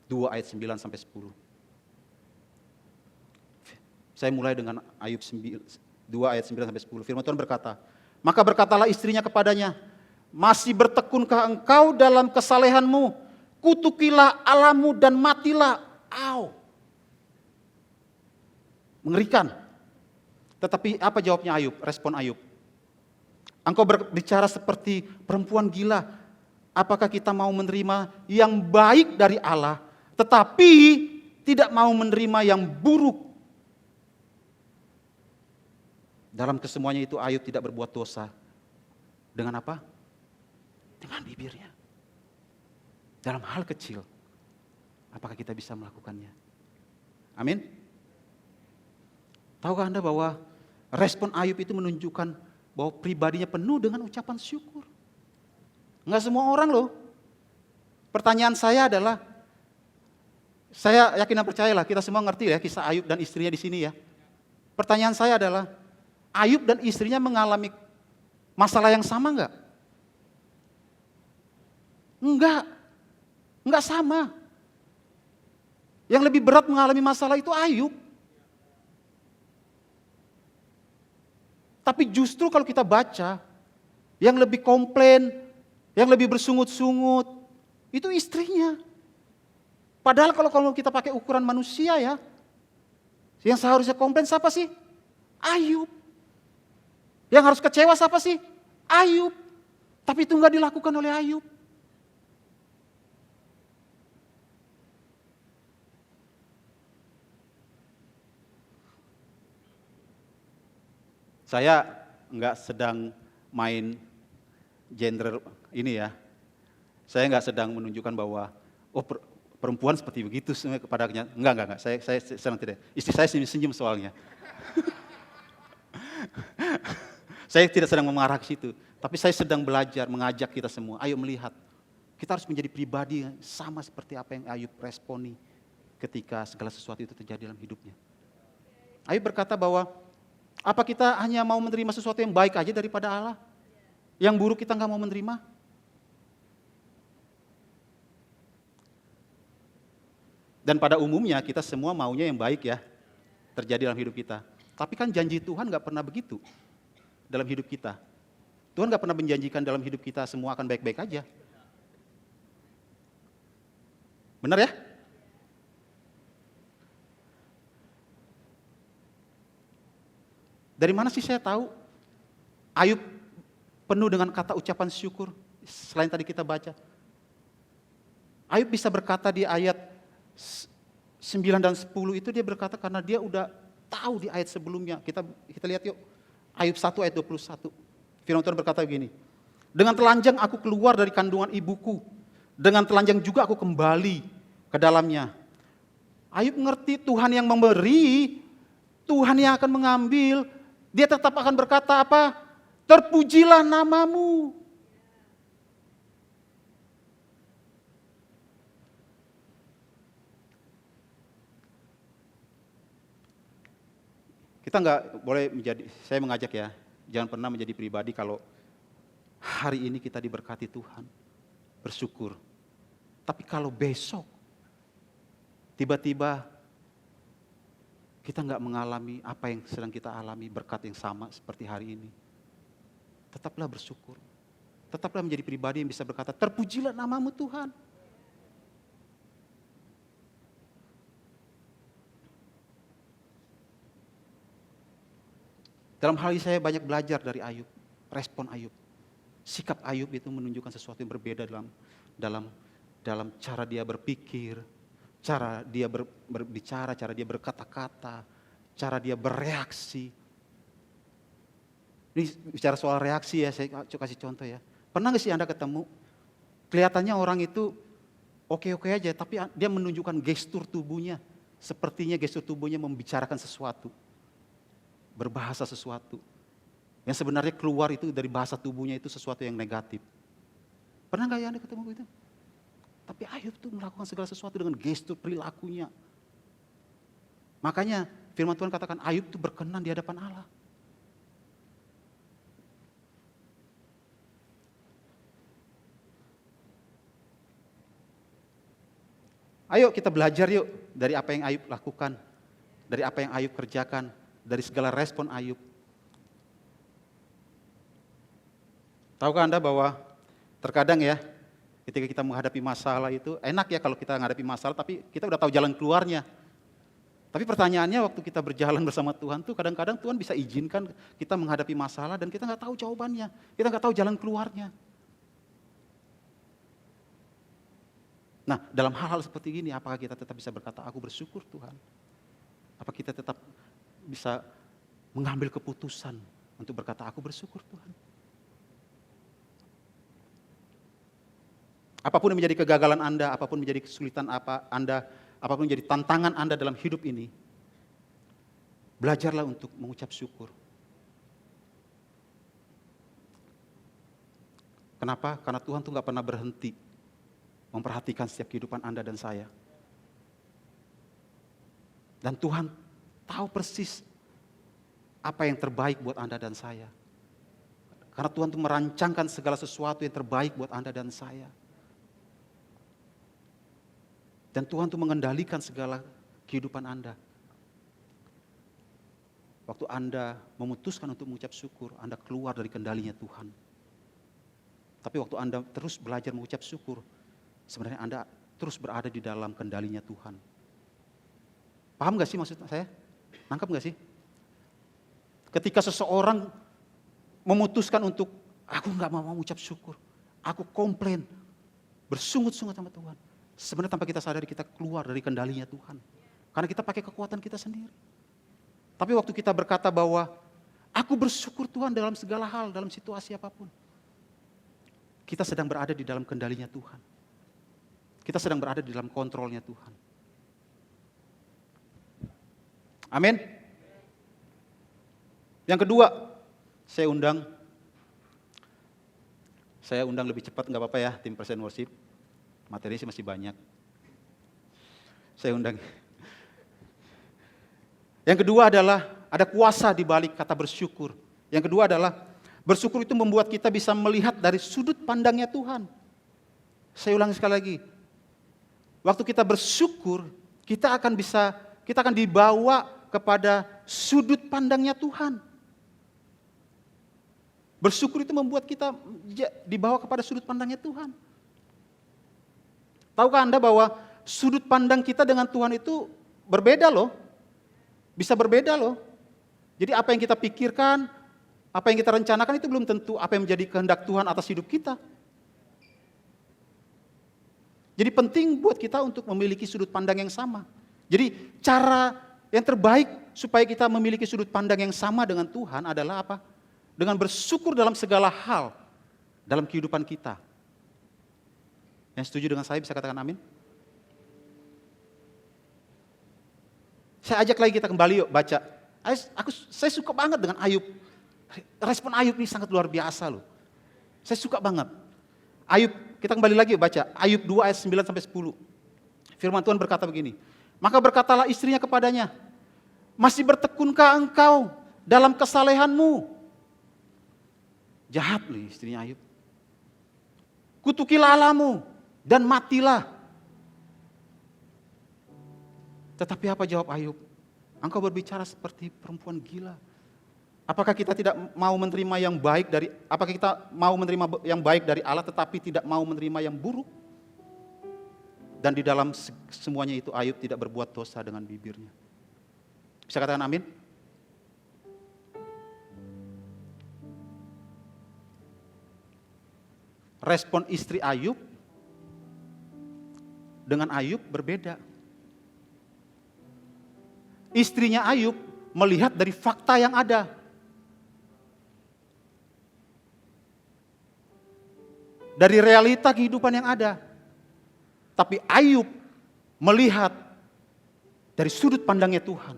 2 ayat 9 sampai 10. Saya mulai dengan Ayub 2 ayat 9 sampai 10. Firman Tuhan berkata, maka berkatalah istrinya kepadanya, masih bertekunkah engkau dalam kesalehanmu? Kutukilah Allahmu dan matilah. Mengerikan. Tetapi apa jawabnya Ayub? Respon Ayub. Engkau berbicara seperti perempuan gila. Apakah kita mau menerima yang baik dari Allah, tetapi tidak mau menerima yang buruk? Dalam kesemuanya itu Ayub tidak berbuat dosa. Dengan apa? Dengan bibirnya. Dalam hal kecil. Apakah kita bisa melakukannya? Amin. Tahukah Anda bahwa respon Ayub itu menunjukkan bahwa pribadinya penuh dengan ucapan syukur. Enggak semua orang loh. Pertanyaan saya adalah, saya yakin dan percayalah kita semua ngerti ya kisah Ayub dan istrinya di sini ya. Pertanyaan saya adalah, Ayub dan istrinya mengalami masalah yang sama enggak? Enggak sama. Yang lebih berat mengalami masalah itu Ayub. Tapi justru kalau kita baca, yang lebih komplain, yang lebih bersungut-sungut, itu istrinya. Padahal kalau kita pakai ukuran manusia ya, yang seharusnya komplain siapa sih? Ayub. Yang harus kecewa siapa sih? Ayub. Tapi itu enggak dilakukan oleh Ayub. Saya enggak sedang main gender ini ya. Saya enggak sedang menunjukkan bahwa perempuan seperti begitu semua kepadanya. Enggak. Saya sedang tidak. Istri saya senyum soalnya. Saya tidak sedang mengarah ke situ, tapi saya sedang belajar mengajak kita semua. Ayo melihat. Kita harus menjadi pribadi yang sama seperti apa yang Ayub responi ketika segala sesuatu itu terjadi dalam hidupnya. Ayub berkata bahwa apa kita hanya mau menerima sesuatu yang baik aja daripada Allah? Yang buruk kita nggak mau menerima? Dan pada umumnya kita semua maunya yang baik ya, terjadi dalam hidup kita. Tapi kan janji Tuhan nggak pernah begitu dalam hidup kita. Tuhan nggak pernah menjanjikan dalam hidup kita semua akan baik-baik aja. Benar ya? Dari mana sih saya tahu Ayub penuh dengan kata ucapan syukur selain tadi kita baca? Ayub bisa berkata di ayat 9 dan 10 itu dia berkata karena dia udah tahu di ayat sebelumnya. Kita lihat yuk Ayub 1 ayat 21. Firman Tuhan berkata begini. Dengan telanjang aku keluar dari kandungan ibuku. Dengan telanjang juga aku kembali ke dalamnya. Ayub ngerti Tuhan yang memberi, Tuhan yang akan mengambil. Dia tetap akan berkata apa? Terpujilah namamu. Kita nggak boleh menjadi, saya mengajak ya, jangan pernah menjadi pribadi kalau hari ini kita diberkati Tuhan, bersyukur. Tapi kalau besok, tiba-tiba kita nggak mengalami apa yang sedang kita alami, berkat yang sama seperti hari ini. Tetaplah bersyukur. Tetaplah menjadi pribadi yang bisa berkata, terpujilah namamu Tuhan. Dalam hal ini saya banyak belajar dari Ayub, respon Ayub. Sikap Ayub itu menunjukkan sesuatu yang berbeda dalam cara dia berpikir, cara dia berbicara, cara dia berkata-kata, cara dia bereaksi. Ini bicara soal reaksi ya, saya kasih contoh ya. Pernah gak sih Anda ketemu, kelihatannya orang itu oke-oke aja, tapi dia menunjukkan gestur tubuhnya, sepertinya gestur tubuhnya membicarakan sesuatu. berbahasa sesuatu yang sebenarnya keluar itu dari bahasa tubuhnya itu sesuatu yang negatif. Pernah nggak ya Anda ketemu begitu? Tapi Ayub tuh melakukan segala sesuatu dengan gestur perilakunya. Makanya firman Tuhan katakan Ayub tuh berkenan di hadapan Allah. Ayo kita belajar yuk dari apa yang Ayub lakukan, dari apa yang Ayub kerjakan, dari segala respon Ayub. Tahukah Anda bahwa terkadang ya, ketika kita menghadapi masalah itu, enak ya kalau kita menghadapi masalah, tapi kita udah tahu jalan keluarnya. Tapi pertanyaannya waktu kita berjalan bersama Tuhan tuh kadang-kadang Tuhan bisa izinkan kita menghadapi masalah dan kita nggak tahu jawabannya, kita nggak tahu jalan keluarnya. Nah, dalam hal-hal seperti ini, apakah kita tetap bisa berkata, aku bersyukur Tuhan? Apa kita tetap bisa mengambil keputusan untuk berkata, aku bersyukur Tuhan? Apapun yang menjadi kegagalan Anda, apapun menjadi kesulitan Anda, apapun menjadi tantangan Anda dalam hidup ini, belajarlah untuk mengucap syukur. Kenapa? Karena Tuhan tuh gak pernah berhenti memperhatikan setiap kehidupan Anda dan saya. Dan Tuhan tahu persis apa yang terbaik buat Anda dan saya. Karena Tuhan tuh merancangkan segala sesuatu yang terbaik buat Anda dan saya. Dan Tuhan tuh mengendalikan segala kehidupan Anda. Waktu Anda memutuskan untuk mengucap syukur, Anda keluar dari kendalinya Tuhan. Tapi waktu Anda terus belajar mengucap syukur, sebenarnya Anda terus berada di dalam kendalinya Tuhan. Paham gak sih maksud saya? Nangkep gak sih? Ketika seseorang memutuskan untuk, aku gak mau mengucap syukur, aku komplain, bersungut-sungut sama Tuhan. Sebenarnya tanpa kita sadari kita keluar dari kendalinya Tuhan. Karena kita pakai kekuatan kita sendiri. Tapi waktu kita berkata bahwa aku bersyukur Tuhan dalam segala hal, dalam situasi apapun. Kita sedang berada di dalam kendalinya Tuhan. Kita sedang berada di dalam kontrolnya Tuhan. Amin. Yang kedua, saya undang lebih cepat, nggak apa-apa ya tim Present Worship. Materi sih masih banyak. Saya undang. Yang kedua adalah ada kuasa di balik kata bersyukur. Yang kedua adalah bersyukur itu membuat kita bisa melihat dari sudut pandangnya Tuhan. Saya ulangi sekali lagi. Waktu kita bersyukur, kita akan dibawa kepada sudut pandangnya Tuhan. Bersyukur itu membuat kita dibawa kepada sudut pandangnya Tuhan. Tahukah Anda bahwa sudut pandang kita dengan Tuhan itu berbeda loh. Bisa berbeda loh. Jadi apa yang kita pikirkan, apa yang kita rencanakan itu belum tentu apa yang menjadi kehendak Tuhan atas hidup kita. Jadi penting buat kita untuk memiliki sudut pandang yang sama. Jadi cara yang terbaik supaya kita memiliki sudut pandang yang sama dengan Tuhan adalah apa? Dengan bersyukur dalam segala hal dalam kehidupan kita. Yang setuju dengan saya bisa katakan amin? Saya ajak lagi kita kembali yuk baca. Saya suka banget dengan Ayub. Respon Ayub ini sangat luar biasa loh. Saya suka banget. Ayub, kita kembali lagi yuk baca. Ayub 2 ayat 9 sampai 10. Firman Tuhan berkata begini. Maka berkatalah istrinya kepadanya, masih bertekunkah engkau dalam kesalehanmu? Jahat nih istrinya Ayub. Kutukilah Allahmu dan matilah. Tetapi apa jawab Ayub? Engkau berbicara seperti perempuan gila. Apakah kita tidak mau menerima yang baik dari, apakah kita mau menerima yang baik dari Allah tetapi tidak mau menerima yang buruk? Dan di dalam semuanya itu Ayub tidak berbuat dosa dengan bibirnya. Bisa katakan amin? Respon istri Ayub dengan Ayub berbeda. Istrinya Ayub melihat dari fakta yang ada. Dari realita kehidupan yang ada. Tapi Ayub melihat dari sudut pandangnya Tuhan.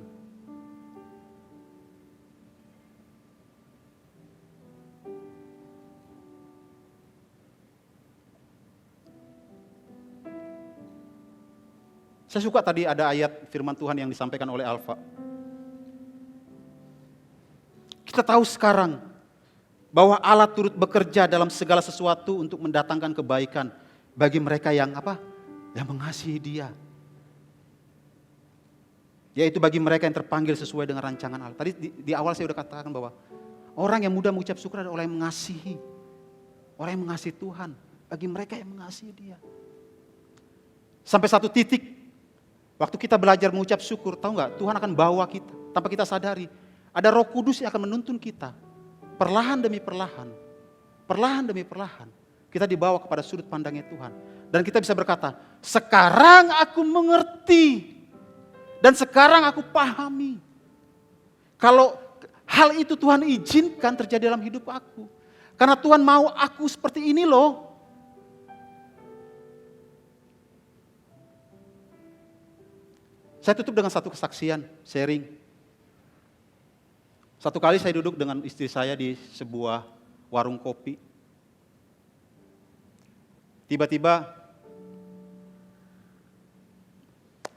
Saya suka tadi ada ayat firman Tuhan yang disampaikan oleh Alfa. Kita tahu sekarang bahwa Allah turut bekerja dalam segala sesuatu untuk mendatangkan kebaikan bagi mereka yang apa? Yang mengasihi Dia. Yaitu bagi mereka yang terpanggil sesuai dengan rancangan Allah. Tadi di awal saya sudah katakan bahwa orang yang mudah mengucap syukur adalah orang yang mengasihi. Orang yang mengasihi Tuhan. Bagi mereka yang mengasihi Dia. Sampai satu titik, waktu kita belajar mengucap syukur, tahu nggak? Tuhan akan bawa kita tanpa kita sadari. Ada Roh Kudus yang akan menuntun kita. Perlahan demi perlahan. Perlahan demi perlahan. Kita dibawa kepada sudut pandangnya Tuhan. Dan kita bisa berkata, sekarang aku mengerti. Dan sekarang aku pahami. Kalau hal itu Tuhan izinkan terjadi dalam hidup aku. Karena Tuhan mau aku seperti ini loh. Saya tutup dengan satu kesaksian, sharing. Satu kali saya duduk dengan istri saya di sebuah warung kopi. Tiba-tiba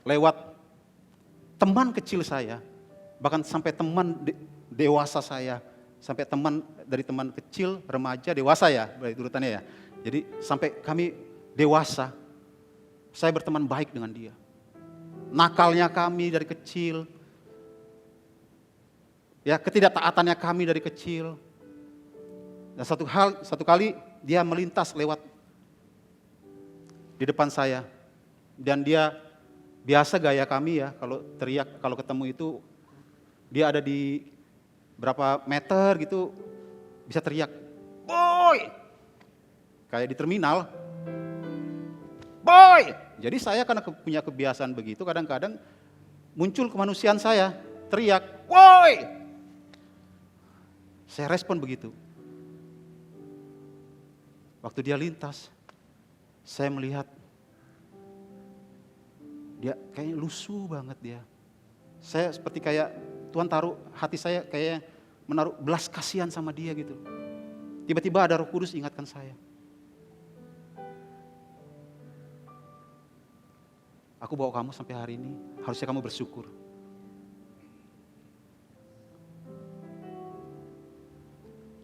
lewat teman kecil saya, bahkan sampai teman dewasa saya, sampai teman dari teman kecil, remaja, dewasa ya, urutannya ya. Jadi sampai kami dewasa, saya berteman baik dengan dia. Nakalnya kami dari kecil, ya ketidaktaatannya kami dari kecil. Dan satu kali dia melintas lewat di depan saya, dan dia biasa gaya kami ya, kalau teriak, kalau ketemu itu dia ada di berapa meter gitu, bisa teriak, boy, kayak di terminal, boy. Jadi saya karena punya kebiasaan begitu, kadang-kadang muncul kemanusiaan saya, teriak, boy. Saya respon begitu. Waktu dia lintas, saya melihat dia kayaknya lusuh banget dia. Saya seperti kayak Tuhan taruh hati saya kayak menaruh belas kasihan sama dia gitu. Tiba-tiba ada Roh Kudus ingatkan saya. Aku bawa kamu sampai hari ini, harusnya kamu bersyukur.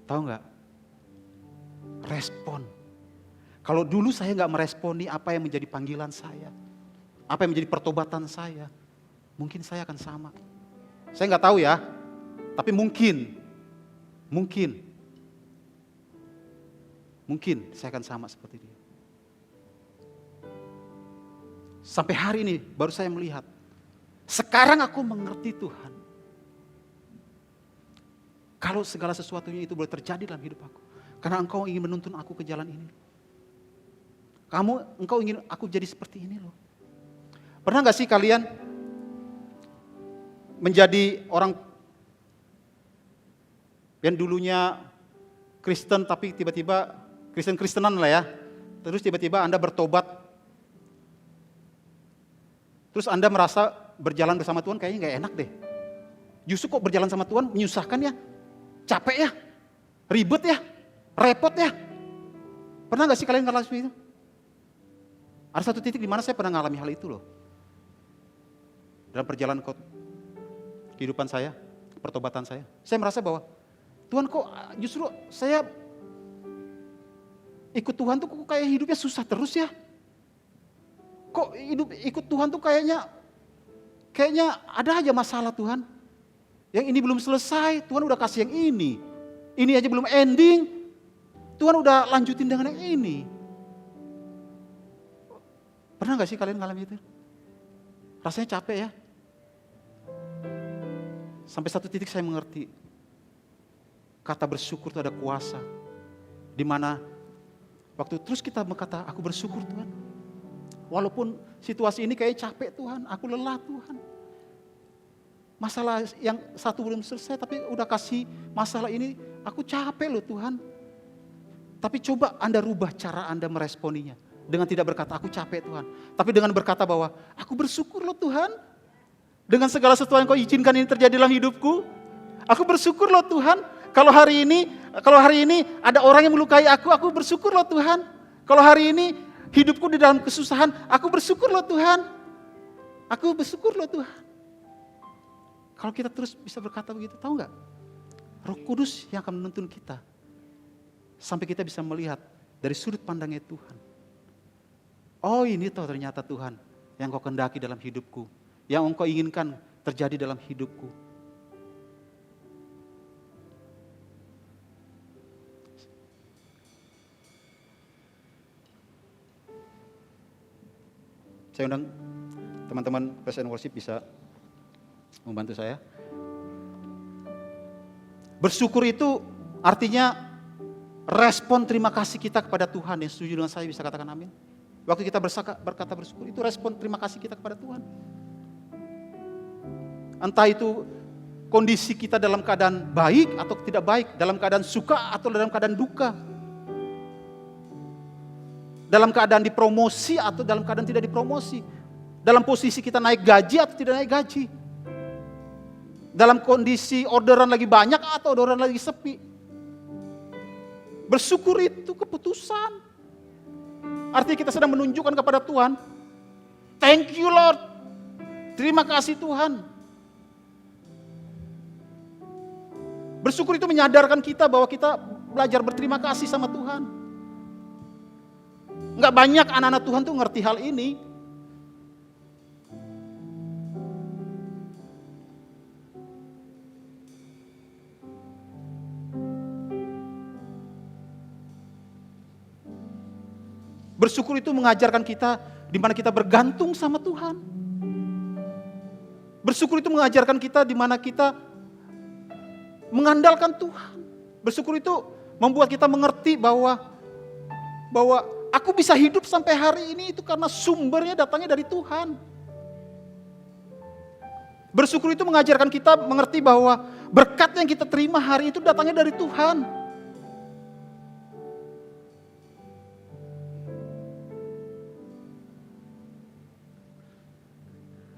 Tahu nggak? Respon. Kalau dulu saya nggak meresponi apa yang menjadi panggilan saya. Apa yang menjadi pertobatan saya, mungkin saya akan sama. Saya nggak tahu ya, tapi mungkin saya akan sama seperti dia. Sampai hari ini baru saya melihat, sekarang aku mengerti Tuhan. Kalau segala sesuatunya itu boleh terjadi dalam hidup aku, karena Engkau ingin menuntun aku ke jalan ini. Engkau ingin aku jadi seperti ini loh. Pernah gak sih kalian menjadi orang yang dulunya Kristen tapi tiba-tiba Kristen-Kristenan lah ya. Terus tiba-tiba Anda bertobat. Terus Anda merasa berjalan bersama Tuhan kayaknya gak enak deh. Justru kok berjalan sama Tuhan menyusahkan ya. Capek ya. Ribet ya. Repot ya. Pernah gak sih kalian ngalamin seperti itu? Ada satu titik di mana saya pernah ngalami hal itu loh. Dalam perjalanan kehidupan saya, pertobatan saya merasa bahwa Tuhan kok justru saya ikut Tuhan tuh kok kayak hidupnya susah terus ya. Kok ikut Tuhan tuh kayaknya ada aja masalah Tuhan. Yang ini belum selesai, Tuhan udah kasih yang ini. Ini aja belum ending, Tuhan udah lanjutin dengan yang ini. Pernah gak sih kalian ngalamin itu? Rasanya capek ya. Sampai satu titik saya mengerti. Kata bersyukur itu ada kuasa. Di mana waktu terus kita berkata, aku bersyukur Tuhan. Walaupun situasi ini kayak capek Tuhan, aku lelah Tuhan. Masalah yang satu belum selesai tapi udah kasih masalah ini, aku capek loh Tuhan. Tapi coba Anda rubah cara Anda meresponinya. Dengan tidak berkata, aku capek Tuhan. Tapi dengan berkata bahwa, aku bersyukur loh Tuhan. Dengan segala sesuatu yang kau izinkan ini terjadi dalam hidupku. Aku bersyukur loh Tuhan. Kalau hari ini ada orang yang melukai aku bersyukur loh Tuhan. Kalau hari ini hidupku di dalam kesusahan, aku bersyukur loh Tuhan. Aku bersyukur loh Tuhan. Kalau kita terus bisa berkata begitu, tahu nggak? Roh Kudus yang akan menuntun kita. Sampai kita bisa melihat dari sudut pandangnya Tuhan. Oh ini toh ternyata Tuhan yang kau kehendaki dalam hidupku. Yang engkau inginkan terjadi dalam hidupku. Saya undang teman-teman Praise and Worship bisa membantu saya. Bersyukur itu artinya respon terima kasih kita kepada Tuhan. Yang setuju dengan saya bisa katakan amin. Waktu kita berkata bersyukur itu respon terima kasih kita kepada Tuhan. Entah itu kondisi kita dalam keadaan baik atau tidak baik, dalam keadaan suka atau dalam keadaan duka. Dalam keadaan dipromosi atau dalam keadaan tidak dipromosi. Dalam posisi kita naik gaji atau tidak naik gaji. Dalam kondisi orderan lagi banyak atau orderan lagi sepi. Bersyukur itu keputusan. Artinya kita sedang menunjukkan kepada Tuhan, thank you Lord. Terima kasih Tuhan. Bersyukur itu menyadarkan kita bahwa kita belajar berterima kasih sama Tuhan. Enggak banyak anak-anak Tuhan tuh ngerti hal ini. Bersyukur itu mengajarkan kita di mana kita bergantung sama Tuhan. Bersyukur itu mengajarkan kita di mana kita mengandalkan Tuhan. Bersyukur itu membuat kita mengerti bahwa aku bisa hidup sampai hari ini itu karena sumbernya datangnya dari Tuhan. Bersyukur itu mengajarkan kita mengerti bahwa berkat yang kita terima hari itu datangnya dari Tuhan.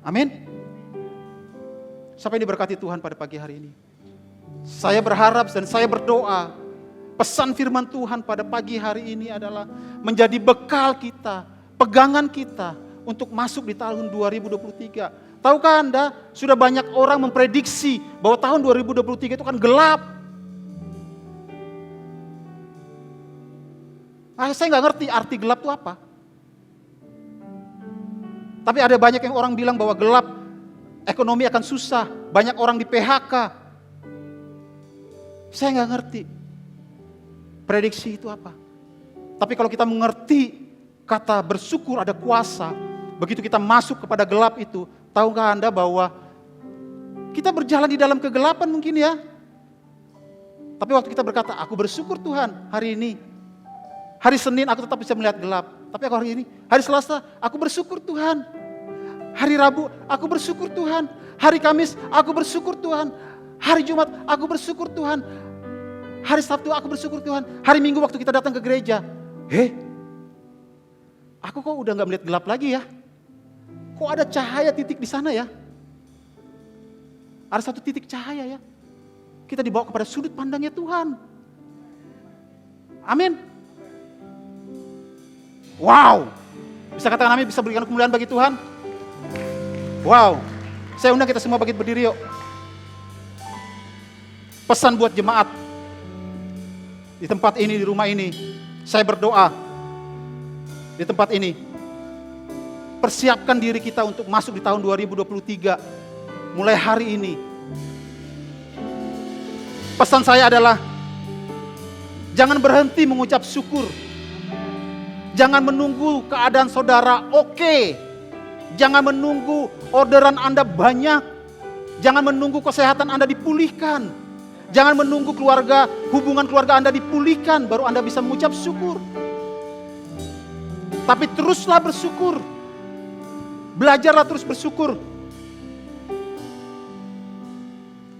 Amin. Siapa yang diberkati Tuhan pada pagi hari ini? Saya berharap dan saya berdoa pesan firman Tuhan pada pagi hari ini adalah menjadi bekal kita, pegangan kita untuk masuk di tahun 2023. Tahukah Anda, sudah banyak orang memprediksi bahwa tahun 2023 itu akan gelap. Saya nggak ngerti arti gelap itu apa. Tapi ada banyak yang orang bilang bahwa gelap, ekonomi akan susah, banyak orang di PHK. Saya nggak ngerti prediksi itu apa. Tapi kalau kita mengerti kata bersyukur ada kuasa, begitu kita masuk kepada gelap itu, tahukah Anda bahwa kita berjalan di dalam kegelapan mungkin ya. Tapi waktu kita berkata, aku bersyukur Tuhan hari ini. Hari Senin aku tetap bisa melihat gelap. Tapi aku hari ini, hari Selasa aku bersyukur Tuhan. Hari Rabu aku bersyukur Tuhan. Hari Kamis aku bersyukur Tuhan. Hari Jumat aku bersyukur Tuhan. Hari Sabtu aku bersyukur Tuhan. Hari Minggu waktu kita datang ke gereja. Aku kok udah gak melihat gelap lagi ya. Kok ada cahaya titik di sana ya. Ada satu titik cahaya ya. Kita dibawa kepada sudut pandangnya Tuhan. Amin. Wow. Bisa katakan amin, bisa berikan kemuliaan bagi Tuhan. Wow. Saya undang kita semua bangkit berdiri yuk. Pesan buat jemaat. Di tempat ini, di rumah ini. Saya berdoa. Di tempat ini. Persiapkan diri kita untuk masuk di tahun 2023. Mulai hari ini. Pesan saya adalah. Jangan berhenti mengucap syukur. Jangan menunggu keadaan saudara oke. Jangan menunggu orderan Anda banyak. Jangan menunggu kesehatan Anda dipulihkan. Jangan menunggu hubungan keluarga Anda dipulihkan baru Anda bisa mengucap syukur. Tapi teruslah bersyukur. Belajarlah terus bersyukur.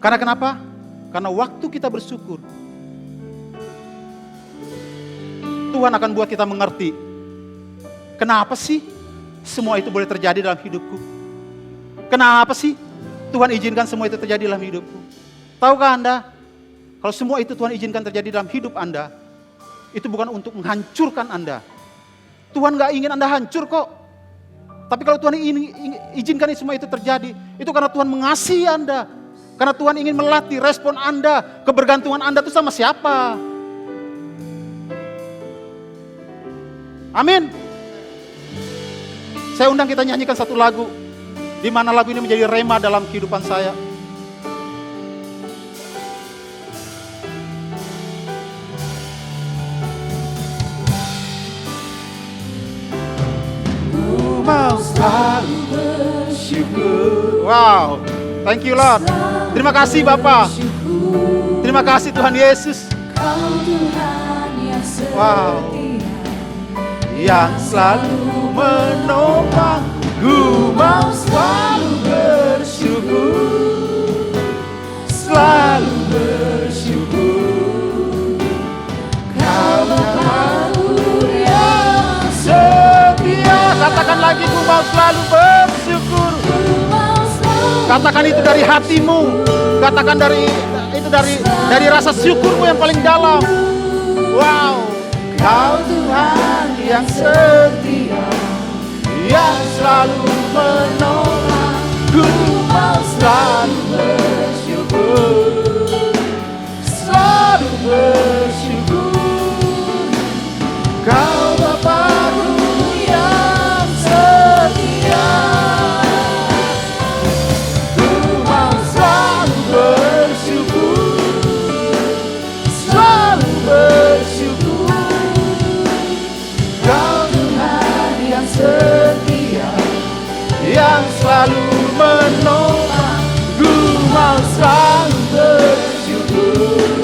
Karena kenapa? Karena waktu kita bersyukur, Tuhan akan buat kita mengerti. Kenapa sih semua itu boleh terjadi dalam hidupku? Kenapa sih Tuhan izinkan semua itu terjadi dalam hidupku? Tahukah Anda, kalau semua itu Tuhan izinkan terjadi dalam hidup Anda, itu bukan untuk menghancurkan Anda. Tuhan gak ingin Anda hancur kok. Tapi kalau Tuhan izinkan semua itu terjadi, itu karena Tuhan mengasihi Anda. Karena Tuhan ingin melatih respon Anda, kebergantungan Anda itu sama siapa. Amin. Saya undang kita nyanyikan satu lagu, di mana lagu ini menjadi rema dalam kehidupan saya. Ku mau selalu bersyukur. Wow, thank you Lord. Terima kasih Bapa. Terima kasih Tuhan Yesus. Kau Tuhan yang setia, Wow, yang selalu menopang. Ku mau selalu bersyukur, selalu bersyukur. Kau Bapa-Ku yang setia. Katakan lagi, ku mau selalu bersyukur. Katakan itu dari hatimu. Katakan dari rasa syukurmu yang paling dalam. Wow, Kau Tuhan yang setia, yang selalu menolong. Ku mau selalu bersyukur, selalu bersyukur. Kau Bapa-Ku yang setia. Ku mau selalu bersyukur, selalu bersyukur. Kau Tuhan yang setia, yang selalu menopang. Ku mau selalu bersyukur,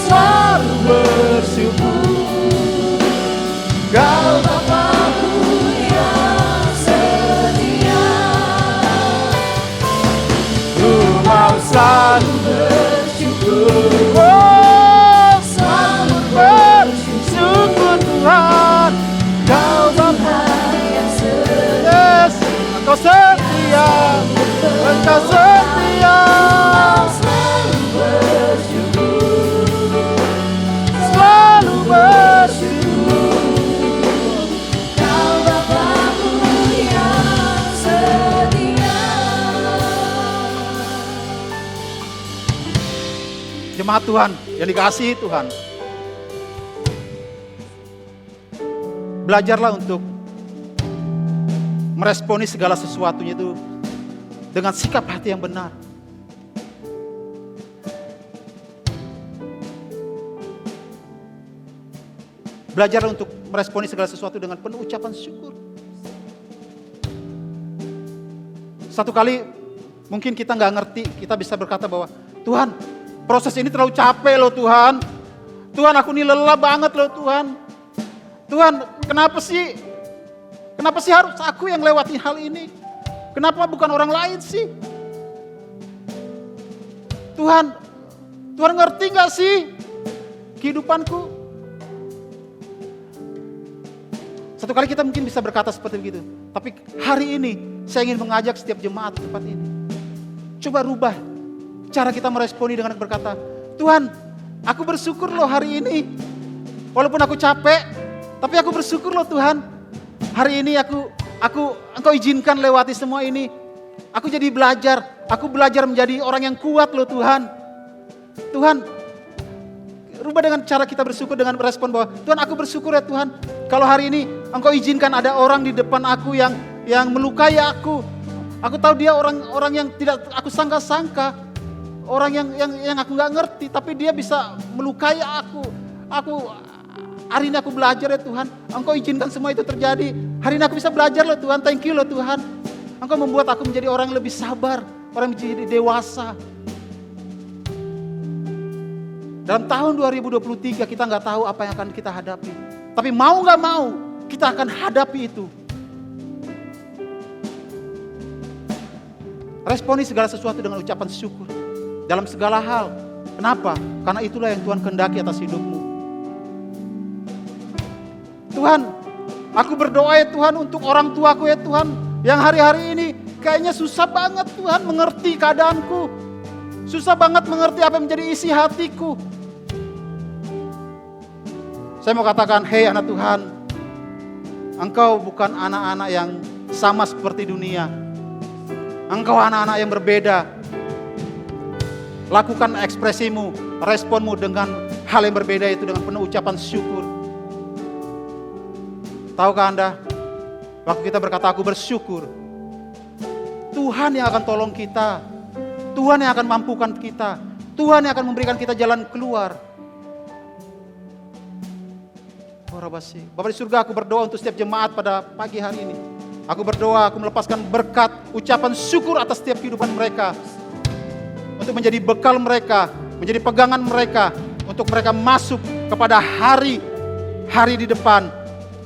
selalu bersyukur. Kau Bapa-Ku yang setia. Ku mau selalu bersyukur, oh, selalu bersyukur Tuhan. Kau Tuhan yang setia. Yes, Engkau setia, Engkau setia. Selalu bersyukur, selalu bersyukur. Kau Bapa-Ku yang setia. Jemaat Tuhan yang dikasihi Tuhan, belajarlah untuk meresponi segala sesuatunya itu dengan sikap hati yang benar. Belajarlah untuk meresponi segala sesuatu dengan penuh ucapan syukur. Satu kali mungkin kita nggak ngerti, kita bisa berkata bahwa Tuhan, proses ini terlalu capek loh Tuhan. Tuhan, aku ini lelah banget loh Tuhan. Tuhan, kenapa sih harus aku yang lewati hal ini? Kenapa bukan orang lain sih? Tuhan ngerti gak sih kehidupanku? Satu kali kita mungkin bisa berkata seperti begitu. Tapi hari ini saya ingin mengajak setiap jemaat di tempat ini. Coba rubah cara kita meresponi dengan berkata, Tuhan, aku bersyukur loh hari ini. Walaupun aku capek, tapi aku bersyukur loh Tuhan. Hari ini Engkau izinkan lewati semua ini. Aku jadi belajar. Aku belajar menjadi orang yang kuat loh Tuhan. Tuhan, rubah dengan cara kita bersyukur dengan merespon bahwa Tuhan, aku bersyukur ya Tuhan. Kalau hari ini Engkau izinkan ada orang di depan aku yang melukai aku. Aku tahu dia orang yang tidak aku sangka-sangka. Orang yang aku gak ngerti, tapi dia bisa melukai aku. Hari ini aku belajar ya Tuhan. Engkau izinkan semua itu terjadi. Hari ini aku bisa belajar loh Tuhan. Thank you loh Tuhan. Engkau membuat aku menjadi orang yang lebih sabar. Orang yang menjadi dewasa. Dalam tahun 2023 kita gak tahu apa yang akan kita hadapi. Tapi mau gak mau, kita akan hadapi itu. Responi segala sesuatu dengan ucapan syukur. Dalam segala hal. Kenapa? Karena itulah yang Tuhan kehendaki atas hidupmu. Tuhan, aku berdoa ya Tuhan untuk orang tuaku ya Tuhan. Yang hari-hari ini kayaknya susah banget Tuhan mengerti keadaanku. Susah banget mengerti apa yang menjadi isi hatiku. Saya mau katakan, hei anak Tuhan. Engkau bukan anak-anak yang sama seperti dunia. Engkau anak-anak yang berbeda. Lakukan ekspresimu, responmu dengan hal yang berbeda itu dengan penuh ucapan syukur. Tahukah Anda, waktu kita berkata aku bersyukur, Tuhan yang akan tolong kita, Tuhan yang akan mampukan kita, Tuhan yang akan memberikan kita jalan keluar. Bapak di surga, aku berdoa untuk setiap jemaat pada pagi hari ini. Aku berdoa, aku melepaskan berkat, ucapan syukur atas setiap kehidupan mereka. Untuk menjadi bekal mereka, menjadi pegangan mereka, untuk mereka masuk kepada hari-hari di depan,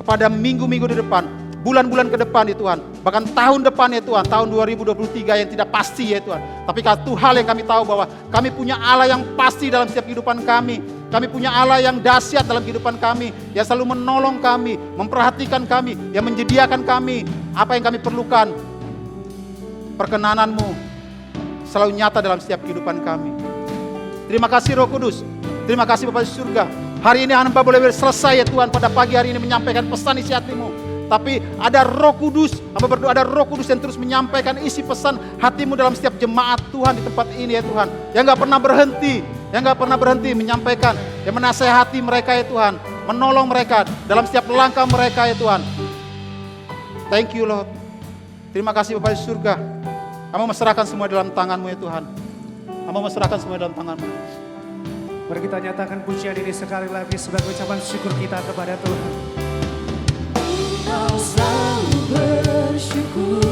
kepada minggu-minggu di depan, bulan-bulan ke depan ya Tuhan. Bahkan tahun depan ya Tuhan, tahun 2023 yang tidak pasti ya Tuhan. Tapi satu hal yang kami tahu bahwa kami punya Allah yang pasti dalam setiap kehidupan kami. Kami punya Allah yang dahsyat dalam kehidupan kami, yang selalu menolong kami, memperhatikan kami, yang menyediakan kami apa yang kami perlukan. Perkenanan-Mu selalu nyata dalam setiap kehidupan kami. Terima kasih Roh Kudus, terima kasih Bapa di surga. Hari ini hamba boleh selesai ya Tuhan pada pagi hari ini menyampaikan pesan isi hati-Mu. Tapi ada Roh Kudus, hamba berdoa ada Roh Kudus yang terus menyampaikan isi pesan hati-Mu dalam setiap jemaat Tuhan di tempat ini ya Tuhan. Yang gak pernah berhenti, menyampaikan, yang menasehati mereka ya Tuhan, menolong mereka dalam setiap langkah mereka ya Tuhan. Thank you Lord. Terima kasih Bapa di surga. Hamba menyerahkan semua dalam tangan-Mu ya Tuhan. Hamba menyerahkan semua dalam tangan-Mu. Mari kita nyatakan pujian ini sekali lagi sebagai ucapan syukur kita kepada Tuhan. Kau selalu bersyukur,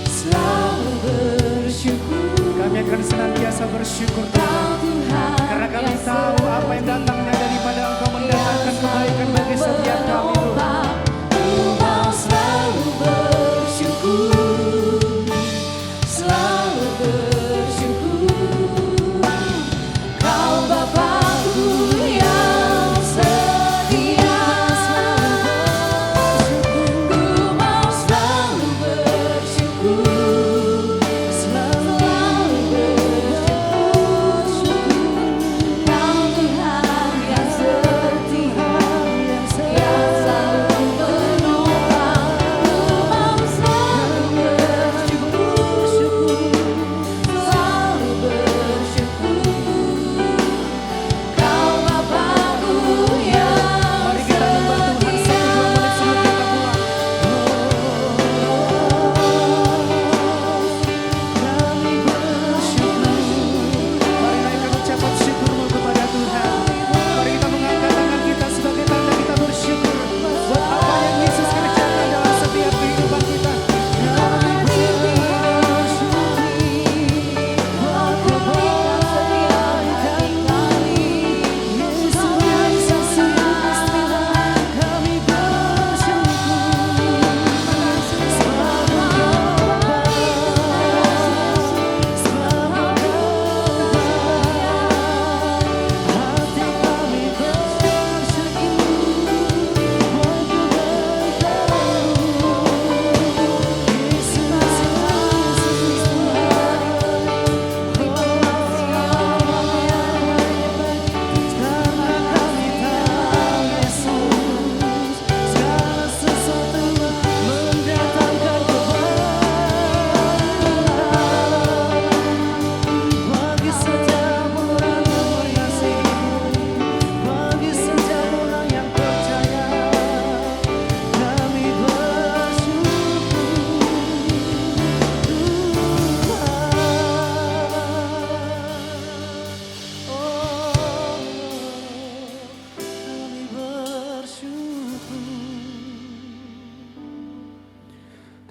selalu bersyukur. Kami akan senantiasa bersyukur Tuhan, karena kami tahu apa yang datangnya daripada Engkau mendatangkan kebaikan bagi setiap kami Tuhan. Kau selalu bersyukur, selalu bersyukur. Kau Bapa-Ku yang setia. Ku mau selalu bersyukur, selalu bersyukur. Kau Tuhan yang setia, yang selalu menolong. Ku mau selalu bersyukur, selalu bersyukur. Kau Bapa-Ku yang Mari kita nyembah Tuhan 1-2 menit sebelum kita pulang. Kami bersyukur. Mari naikkan ucapan syukur-Mu kepada Tuhan. Mari kita mengangkat tangan kita sebagai tanda kita bersyukur buat apa yang Yesus kerjakan dalam setiap kehidupan kita. Kami bersyukur.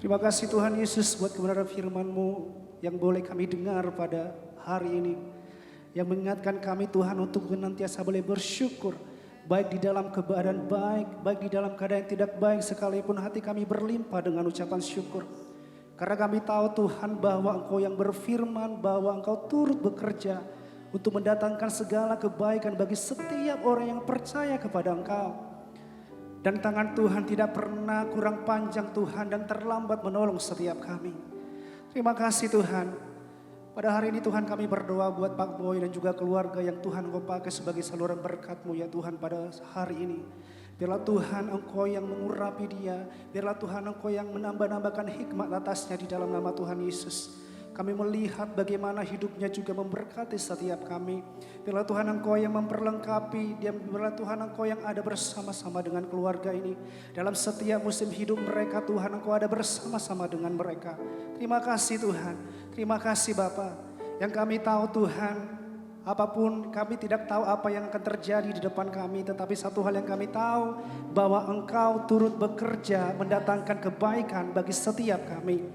Terima kasih Tuhan Yesus buat kebenaran firman-Mu yang boleh kami dengar pada hari ini. Yang mengingatkan kami Tuhan untuk senantiasa boleh bersyukur. Baik di dalam keadaan baik, baik di dalam keadaan yang tidak baik sekalipun hati kami berlimpah dengan ucapan syukur. Karena kami tahu Tuhan bahwa Engkau yang berfirman, bahwa Engkau turut bekerja untuk mendatangkan segala kebaikan bagi setiap orang yang percaya kepada Engkau. Dan tangan Tuhan tidak pernah kurang panjang Tuhan dan terlambat menolong setiap kami. Terima kasih Tuhan. Pada hari ini Tuhan kami berdoa buat Pak Boy dan juga keluarga yang Tuhan Engkau pakai sebagai saluran berkat-Mu ya Tuhan pada hari ini. Biarlah Tuhan Engkau yang mengurapi dia. Biarlah Tuhan Engkau yang menambah-nambahkan hikmat atasnya di dalam nama Tuhan Yesus. Kami melihat bagaimana hidupnya juga memberkati setiap kami. Biarlah Tuhan Engkau yang memperlengkapi. Biarlah Tuhan Engkau yang ada bersama-sama dengan keluarga ini. Dalam setiap musim hidup mereka, Tuhan Engkau ada bersama-sama dengan mereka. Terima kasih Tuhan. Terima kasih Bapa. Yang kami tahu Tuhan, apapun kami tidak tahu apa yang akan terjadi di depan kami. Tetapi satu hal yang kami tahu, bahwa Engkau turut bekerja mendatangkan kebaikan bagi setiap kami.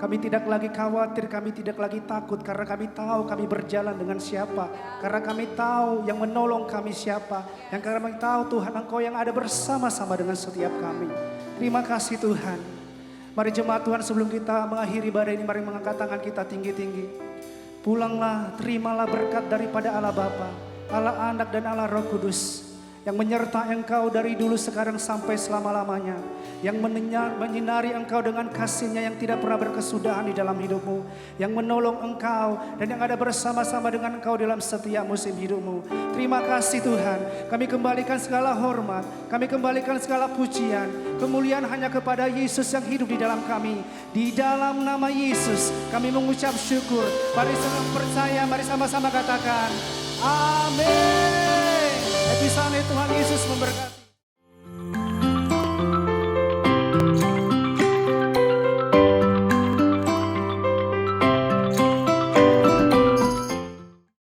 Kami tidak lagi khawatir, kami tidak lagi takut, karena kami tahu kami berjalan dengan siapa. Karena kami tahu yang menolong kami siapa. Yang kami tahu Tuhan Engkau yang ada bersama-sama dengan setiap kami. Terima kasih Tuhan. Mari jemaat Tuhan, sebelum kita mengakhiri ibadah ini, mari mengangkat tangan kita tinggi-tinggi. Pulanglah, terimalah berkat daripada Allah Bapa, Allah Anak dan Allah Roh Kudus, yang menyertai engkau dari dulu sekarang sampai selama-lamanya, yang menyinari engkau dengan kasih-Nya yang tidak pernah berkesudahan di dalam hidupmu, yang menolong engkau dan yang ada bersama-sama dengan engkau dalam setiap musim hidupmu. Terima kasih Tuhan. Kami kembalikan segala hormat, kami kembalikan segala pujian, kemuliaan hanya kepada Yesus yang hidup di dalam kami. Di dalam nama Yesus kami mengucap syukur. Mari sama percaya, mari sama-sama katakan amin. Happy Sunday, Tuhan Yesus memberkati.